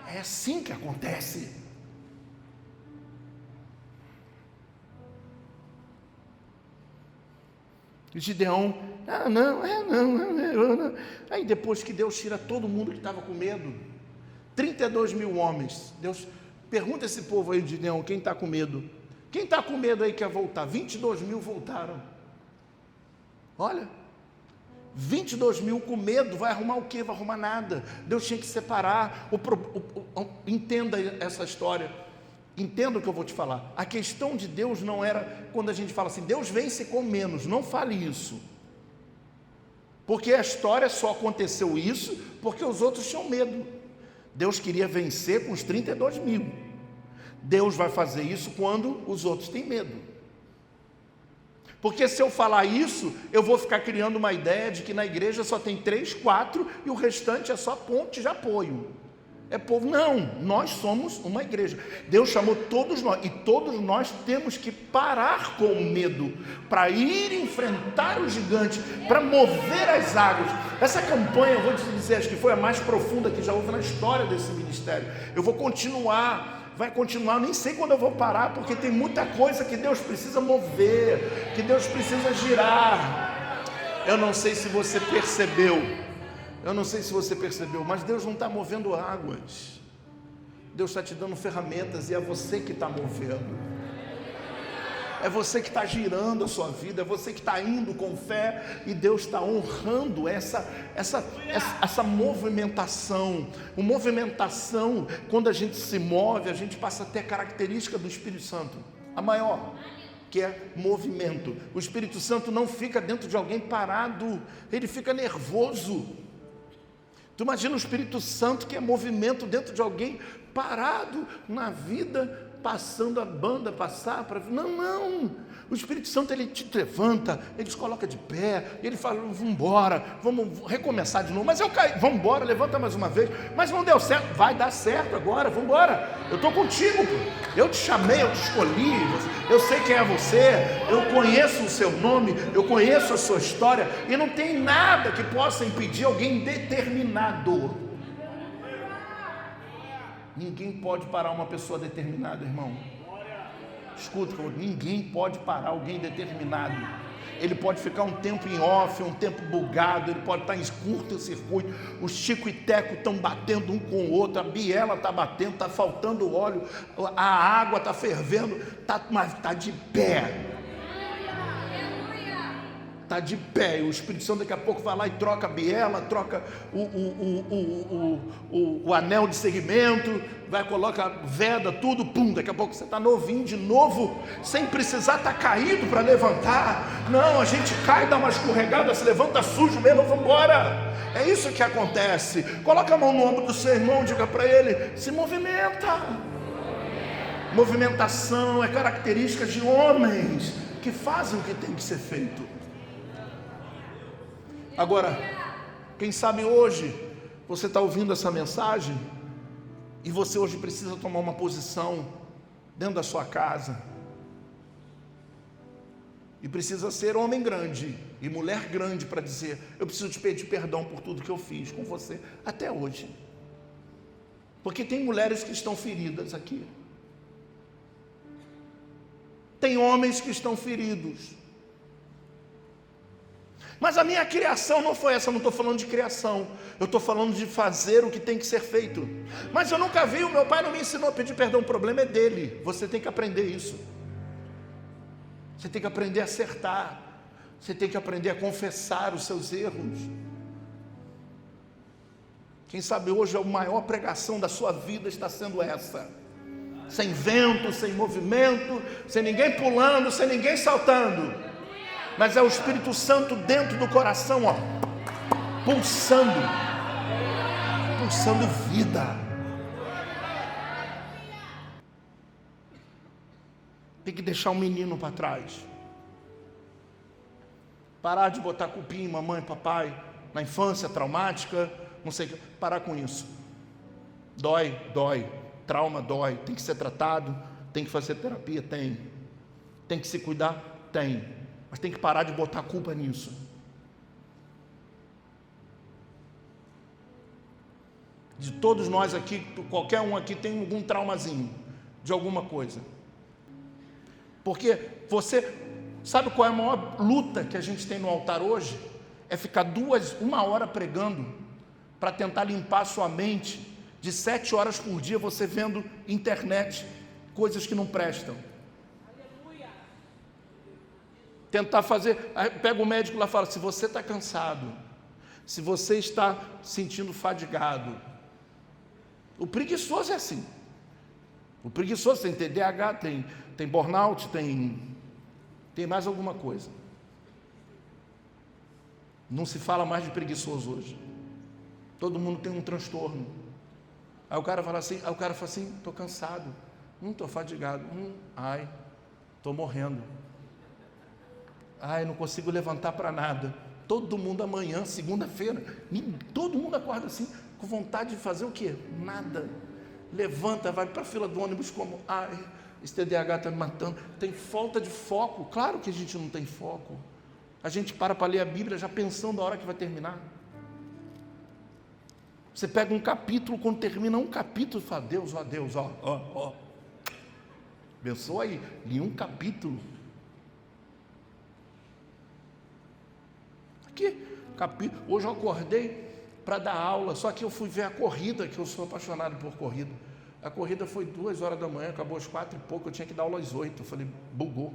É assim que acontece. E Gideão, não. Aí depois que Deus tira todo mundo que estava com medo, 32 mil homens, Deus pergunta a esse povo aí, Gideão, quem está com medo? Quem está com medo aí quer voltar? 22 mil voltaram. Olha, 22 mil com medo, vai arrumar o quê? Vai arrumar nada. Deus tinha que separar. Entenda essa história. Entenda o que eu vou te falar. A questão de Deus não era quando a gente fala assim, Deus vence com menos. Não fale isso. Porque a história só aconteceu isso porque os outros tinham medo. Deus queria vencer com os 32 mil. Deus vai fazer isso quando os outros têm medo. Porque se eu falar isso, eu vou ficar criando uma ideia de que na igreja só tem 3, 4 e o restante é só ponte de apoio. É povo, não, nós somos uma igreja. Deus chamou todos nós, e todos nós temos que parar com o medo, para ir enfrentar o gigante, para mover as águas. Essa campanha, eu vou te dizer, acho que foi a mais profunda que já houve na história desse ministério. Eu vou continuar, vai continuar, nem sei quando eu vou parar, porque tem muita coisa que Deus precisa mover, que Deus precisa girar. Eu não sei se você percebeu, mas Deus não está movendo águas. Deus está te dando ferramentas e é você que está movendo. É você que está girando a sua vida, é você que está indo com fé e Deus está honrando essa movimentação. Uma movimentação, quando a gente se move, a gente passa a ter a característica do Espírito Santo, a maior, que é movimento. O Espírito Santo não fica dentro de alguém parado, ele fica nervoso. Tu imagina o Espírito Santo que é movimento dentro de alguém parado na vida, passando a banda, passar para... Não, o Espírito Santo ele te levanta, ele te coloca de pé, ele fala, vamos embora, vamos recomeçar de novo, mas eu caí, vamos embora, levanta mais uma vez, mas não deu certo, vai dar certo agora, vamos embora, eu estou contigo, pô. Eu te chamei, eu te escolhi, eu sei quem é você, eu conheço o seu nome, eu conheço a sua história, e não tem nada que possa impedir alguém determinado. Ninguém pode parar uma pessoa determinada, irmão. Escuta, ninguém pode parar alguém determinado. Ele pode ficar um tempo em off, um tempo bugado, ele pode estar em curto-circuito, o Chico e Teco estão batendo um com o outro, a biela está batendo, está faltando óleo, a água está fervendo, mas está de pé. Está de pé, e o Espírito Santo daqui a pouco vai lá e troca a biela, troca o anel de segmento, vai, coloca veda, tudo, pum, daqui a pouco você está novinho de novo, sem precisar estar caído para levantar. Não, a gente cai, dá uma escorregada, se levanta sujo mesmo, vamos embora. É isso que acontece. Coloca a mão no ombro do seu irmão, diga para ele, se movimenta. Movimentação é característica de homens que fazem o que tem que ser feito. Agora, quem sabe hoje você está ouvindo essa mensagem e você hoje precisa tomar uma posição dentro da sua casa e precisa ser homem grande e mulher grande para dizer, eu preciso te pedir perdão por tudo que eu fiz com você até hoje, porque tem mulheres que estão feridas aqui, tem homens que estão feridos. Mas a minha criação não foi essa, eu não estou falando de criação, eu estou falando de fazer o que tem que ser feito. Mas eu nunca vi, o meu pai não me ensinou a pedir perdão, o problema é dele, você tem que aprender isso. Você tem que aprender a acertar, você tem que aprender a confessar os seus erros. Quem sabe hoje a maior pregação da sua vida está sendo essa. Sem vento, sem movimento, sem ninguém pulando, sem ninguém saltando. mas é o Espírito Santo dentro do coração, ó, pulsando vida. Tem que deixar o menino para trás. Parar de botar culpinha em mamãe e papai, na infância traumática, não sei o que. Parar com isso. Dói. Trauma dói. Tem que ser tratado, tem que fazer terapia, tem. Tem que se cuidar, tem. Mas tem que parar de botar culpa nisso. De todos nós aqui, qualquer um aqui tem algum traumazinho de alguma coisa. Porque você sabe qual é a maior luta que a gente tem no altar hoje? É ficar 1 hora pregando para tentar limpar a sua mente de 7 horas por dia você vendo internet, coisas que não prestam. Tentar fazer, pega o médico lá e fala, se você está cansado, se você está sentindo fadigado, o preguiçoso é assim. O preguiçoso tem TDAH, tem burnout, tem mais alguma coisa. Não se fala mais de preguiçoso hoje. Todo mundo tem um transtorno. Aí o cara fala assim, estou cansado, estou fadigado, estou morrendo. Não consigo levantar para nada. Todo mundo amanhã, segunda-feira, todo mundo acorda assim, com vontade de fazer o quê? Nada. Levanta, vai para a fila do ônibus como, esse TDAH está me matando. Tem falta de foco. Claro que a gente não tem foco. A gente para ler a Bíblia já pensando a hora que vai terminar. Você pega um capítulo, quando termina um capítulo, fala, Deus, abençoa aí, li um capítulo. Aqui, hoje eu acordei para dar aula, só que eu fui ver a corrida, que eu sou apaixonado por corrida. A corrida foi 2 horas da manhã, acabou às 4 e pouco, eu tinha que dar aula às 8, eu falei, bugou.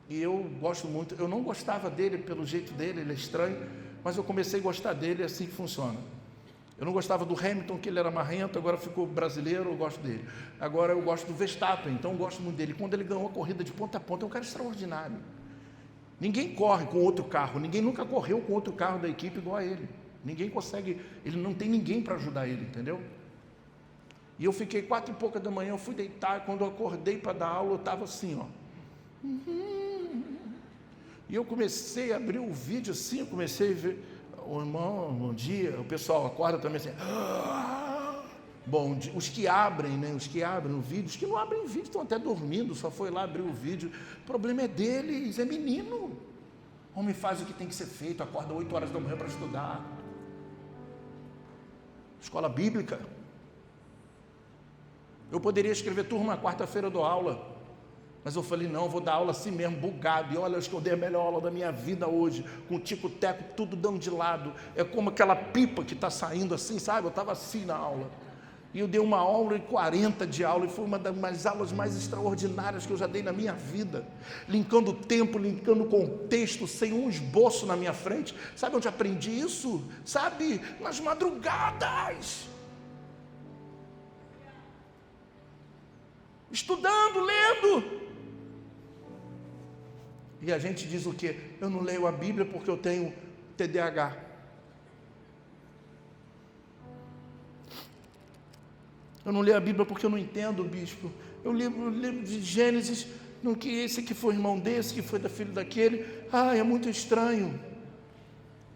E eu gosto muito, eu não gostava dele pelo jeito dele, ele é estranho, mas eu comecei a gostar dele, é assim que funciona. Eu não gostava do Hamilton, que ele era marrento, agora ficou brasileiro, eu gosto dele. Agora eu gosto do Verstappen, então eu gosto muito dele. Quando ele ganhou a corrida de ponta a ponta, é um cara extraordinário. Ninguém corre com outro carro, ninguém nunca correu com outro carro da equipe igual a ele. Ninguém consegue, ele não tem ninguém para ajudar ele, entendeu? E eu fiquei 4 e pouca da manhã, eu fui deitar, quando eu acordei para dar aula, eu estava assim, ó. E eu comecei a abrir o vídeo assim, eu comecei a ver, irmão, bom dia, o pessoal acorda também assim, bom dia, os que abrem o vídeo, os que não abrem o vídeo estão até dormindo, só foi lá abrir o vídeo, o problema é deles, é menino. Homem faz o que tem que ser feito, acorda 8 horas da manhã para estudar. Escola bíblica. Eu poderia escrever, turma, quarta-feira eu dou aula, mas eu falei, não, eu vou dar aula assim mesmo, bugado, e olha, eu escolhi a melhor aula da minha vida hoje, com tico-teco, tudo dando de lado, é como aquela pipa que está saindo assim, sabe, eu estava assim na aula, e eu dei 1h40 de aula, e foi uma das aulas mais extraordinárias que eu já dei na minha vida, linkando o tempo, linkando o contexto, sem um esboço na minha frente. Sabe onde aprendi isso? Sabe, nas madrugadas, estudando, lendo. E a gente diz o quê? Eu não leio a Bíblia porque eu tenho TDAH. Eu não leio a Bíblia porque eu não entendo, bispo. Eu leio de Gênesis, no que esse que foi irmão desse, que foi da filho daquele. É muito estranho.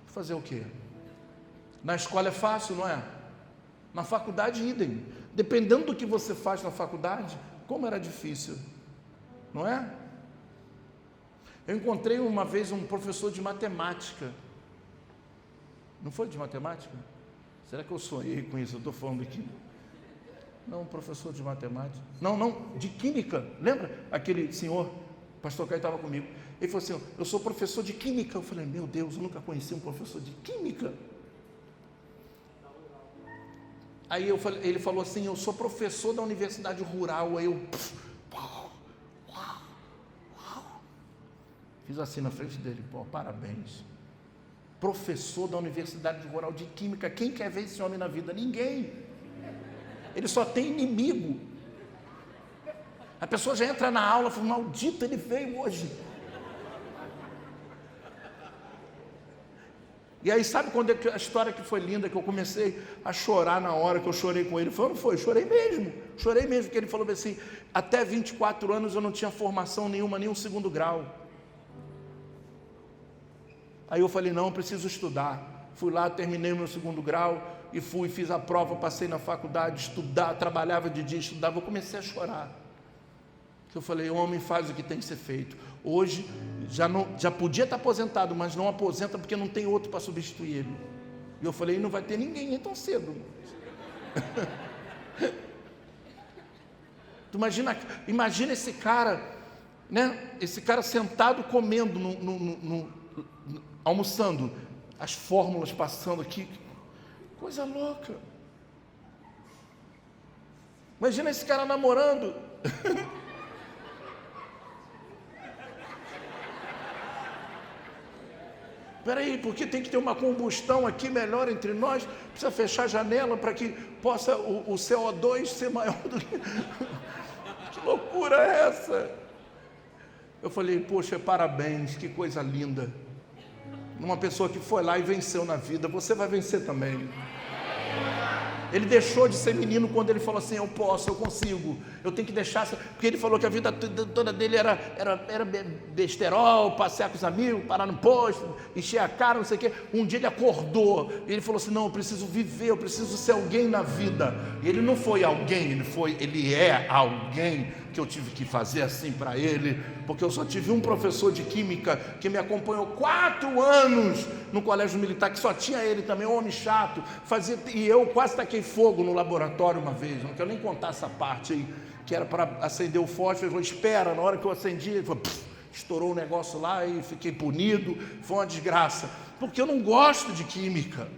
Fazer o quê? Na escola é fácil, não é? Na faculdade, idem. Dependendo do que você faz na faculdade, como era difícil, não é? Eu encontrei uma vez um professor de matemática. Não foi de matemática? Será que eu sonhei com isso? Eu estou falando aqui. Não, professor de matemática. Não, de química. Lembra? Aquele senhor, pastor Caio estava comigo. Ele falou assim, eu sou professor de química. Eu falei, meu Deus, eu nunca conheci um professor de química. Aí ele falou assim, eu sou professor da universidade rural. Aí eu fiz assim na frente dele, parabéns. Professor da universidade rural de química, quem quer ver esse homem na vida? Ninguém. Ele só tem inimigo. A pessoa já entra na aula e fala, maldito, ele veio hoje. E aí sabe quando a história que foi linda, que eu comecei a chorar na hora que eu chorei com ele? Foi ou não foi? Chorei mesmo, porque ele falou assim, até 24 anos eu não tinha formação nenhuma, nem um segundo grau. Aí eu falei, não, eu preciso estudar. Fui lá, terminei o meu segundo grau, e fiz a prova, passei na faculdade, estudar, trabalhava de dia, estudava, eu comecei a chorar. Eu falei, o homem faz o que tem que ser feito. Hoje, já podia estar aposentado, mas não aposenta porque não tem outro para substituir ele. E eu falei, não vai ter ninguém tão cedo. Tu imagina esse cara, né? Esse cara sentado comendo, almoçando, as fórmulas passando aqui, coisa louca. Imagina esse cara namorando. Peraí, porque tem que ter uma combustão aqui melhor entre nós, precisa fechar a janela para que possa o CO2 ser maior do que... Que loucura é essa? Eu falei, poxa, parabéns, que coisa linda. Uma pessoa que foi lá e venceu na vida, você vai vencer também. Ele deixou de ser menino quando ele falou assim, eu posso, eu consigo, eu tenho que deixar, porque ele falou que a vida toda dele era besterol, passear com os amigos, parar no posto, encher a cara, não sei o quê. Um dia ele acordou, e ele falou assim, não, eu preciso viver, eu preciso ser alguém na vida. E ele não foi alguém, ele é alguém que eu tive que fazer assim para ele, porque eu só tive um professor de química que me acompanhou 4 anos no colégio militar, que só tinha ele também, um homem chato, e eu quase taquei fogo no laboratório uma vez, não quero nem contar essa parte aí, que era para acender o fósforo. Ele falou, espera, na hora que eu acendi, ele falou, estourou o negócio lá e fiquei punido, foi uma desgraça, porque eu não gosto de química.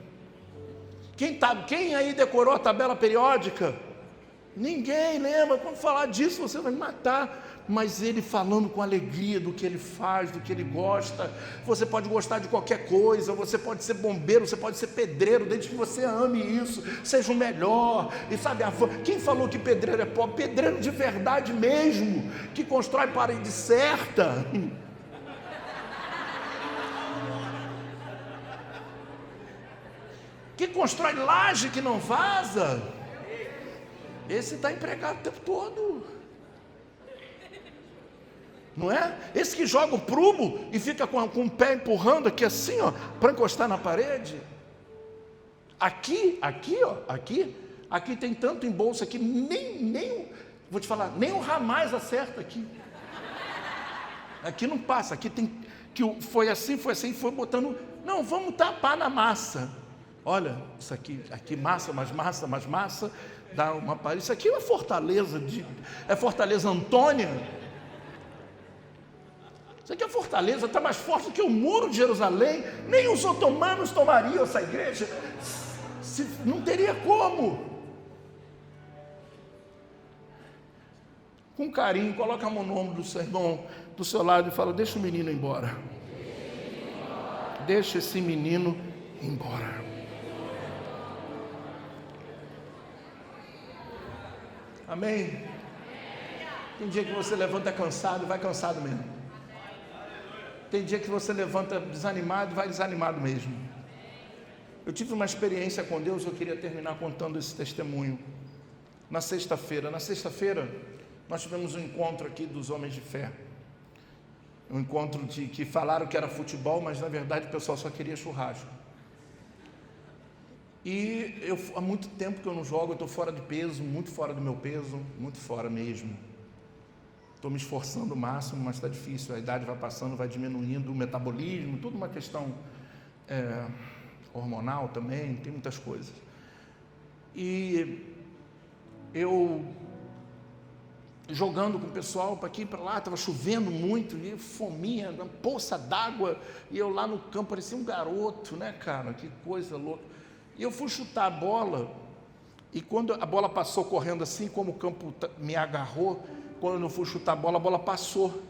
Quem aí decorou a tabela periódica? Ninguém lembra. Quando falar disso você vai me matar. Mas ele falando com alegria do que ele faz, do que ele gosta. Você pode gostar de qualquer coisa, você pode ser bombeiro, você pode ser pedreiro, desde que você ame isso, seja o melhor. E sabe, quem falou que pedreiro é pobre? Pedreiro de verdade mesmo, que constrói parede certa. Que constrói laje que não vaza. Esse está empregado o tempo todo. Não é? Esse que joga o prumo e fica com o pé empurrando aqui assim, ó, para encostar na parede. Aqui tem tanto em bolsa que vou te falar, nem o ramais acerta aqui. Aqui não passa, aqui tem que foi assim, foi botando. Não, vamos tapar na massa. Olha, isso aqui massa, mais massa, dá uma parede. Isso aqui é Fortaleza Antônia. Isso aqui é Fortaleza, está mais forte que o muro de Jerusalém. Nem os otomanos tomariam essa igreja. Não teria como. Com carinho, coloca a mão no ombro do seu irmão do seu lado e fala, deixa o menino embora. Deixa esse menino embora. Amém? Tem dia que você levanta cansado e vai cansado mesmo. Tem dia que você levanta desanimado e vai desanimado mesmo. Eu tive uma experiência com Deus, eu queria terminar contando esse testemunho. Na sexta-feira, nós tivemos um encontro aqui dos homens de fé. Um encontro que falaram que era futebol, mas na verdade o pessoal só queria churrasco. E há muito tempo que eu não jogo, eu estou fora de peso, muito fora do meu peso, muito fora mesmo. Estou me esforçando o máximo, mas está difícil, a idade vai passando, vai diminuindo, o metabolismo, tudo uma questão hormonal também, tem muitas coisas. E eu jogando com o pessoal para aqui e para lá, estava chovendo muito, e fominha, uma poça d'água, e eu lá no campo parecia um garoto, né, cara, que coisa louca. E eu fui chutar a bola, e quando a bola passou correndo assim, como o campo me agarrou, quando eu fui chutar a bola passou,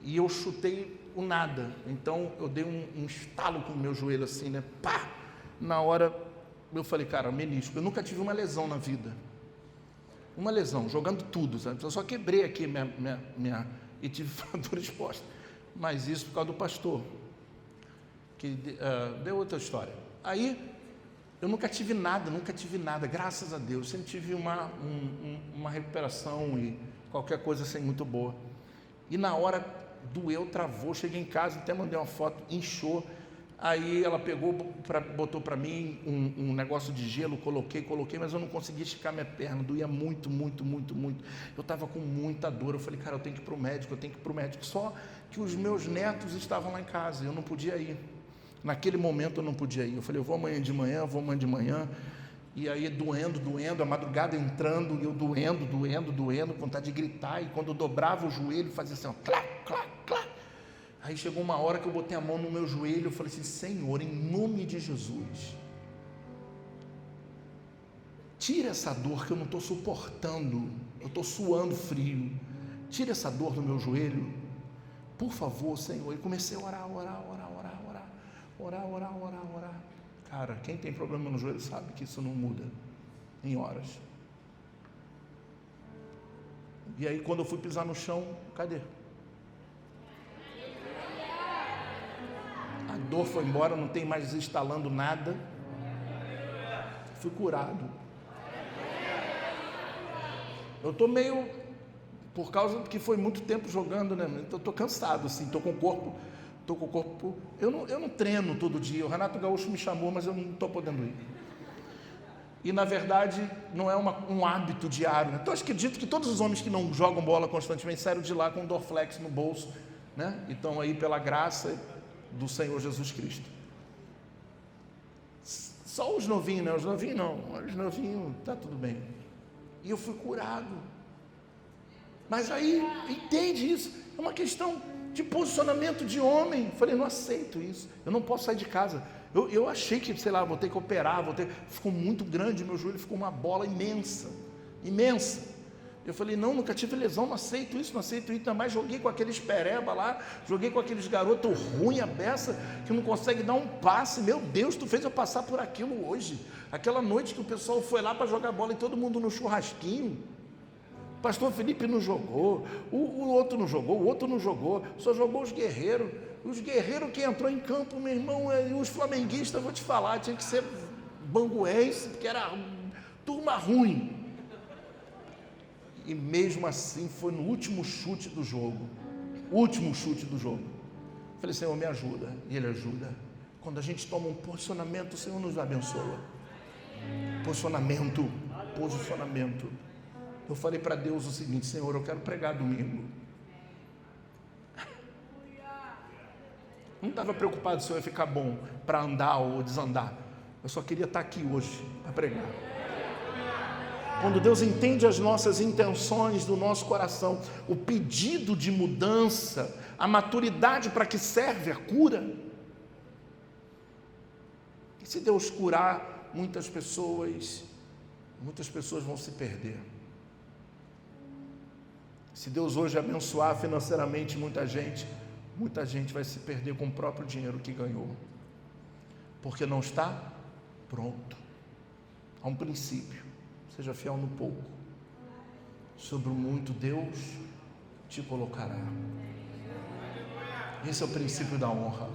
e eu chutei o nada. Então eu dei um estalo com o meu joelho assim, né, pá! Na hora eu falei, cara, menisco, eu nunca tive uma lesão na vida. Uma lesão, jogando tudo, sabe? Eu só quebrei aqui e tive fratura exposta. Mas isso por causa do pastor, deu outra história. Aí, eu nunca tive nada, graças a Deus. Sempre tive uma recuperação e qualquer coisa assim muito boa. E na hora doeu, travou, cheguei em casa, até mandei uma foto, inchou. Aí ela botou para mim um negócio de gelo, coloquei, mas eu não conseguia esticar minha perna, doía muito. Eu estava com muita dor, eu falei, cara, eu tenho que ir para o médico. Só que os meus netos estavam lá em casa, eu não podia ir. Naquele momento eu não podia ir. Eu falei, eu vou amanhã de manhã. E aí doendo, a madrugada entrando, e eu doendo, vontade de gritar. E quando eu dobrava o joelho, fazia assim, ó, clac, clac, clac. Aí chegou uma hora que eu botei a mão no meu joelho, eu falei assim, Senhor, em nome de Jesus, tira essa dor que eu não estou suportando, eu estou suando frio. Tira essa dor do meu joelho, por favor, Senhor. E comecei a orar. Cara, quem tem problema no joelho sabe que isso não muda em horas. E aí quando eu fui pisar no chão, cadê? A dor foi embora, não tem mais instalando nada. Fui curado. Eu estou meio, por causa que foi muito tempo jogando, né? Então estou cansado, assim, estou com o corpo. Eu não treino todo dia. O Renato Gaúcho me chamou, mas eu não estou podendo ir. E na verdade não é um hábito diário, né? Então eu acredito que todos os homens que não jogam bola constantemente saíram de lá com um Dorflex no bolso, né? E estão aí pela graça do Senhor Jesus Cristo. Só os novinhos, né? Os novinhos tá tudo bem. E eu fui curado. Mas aí, entende isso? É uma questão de posicionamento de homem. Falei, não aceito isso, eu não posso sair de casa. Eu achei que, sei lá, vou ter que operar, ficou muito grande, meu joelho ficou uma bola imensa. Eu falei, nunca tive lesão, não aceito isso, ainda mais joguei com aqueles pereba lá, joguei com aqueles garotos ruins, a beça, que não consegue dar um passe. Meu Deus, tu fez eu passar por aquilo hoje. Aquela noite que o pessoal foi lá para jogar bola e todo mundo no churrasquinho. Pastor Felipe não jogou, o outro não jogou, só jogou os guerreiros. Os guerreiros que entrou em campo, meu irmão, os flamenguistas, vou te falar, tinha que ser banguense, porque era turma ruim. E mesmo assim foi no último chute do jogo. Falei, Senhor, me ajuda. E Ele ajuda. Quando a gente toma um posicionamento, o Senhor nos abençoa. Posicionamento. Eu falei para Deus o seguinte, Senhor, eu quero pregar domingo. Não estava preocupado se eu ia ficar bom para andar ou desandar. Eu só queria estar aqui hoje para pregar. Quando Deus entende as nossas intenções do nosso coração, o pedido de mudança, a maturidade para que serve a cura. E se Deus curar muitas pessoas vão se perder. Se Deus hoje abençoar financeiramente muita gente vai se perder com o próprio dinheiro que ganhou, porque não está pronto. Há um princípio: seja fiel no pouco, sobre o muito Deus te colocará. Esse é o princípio da honra.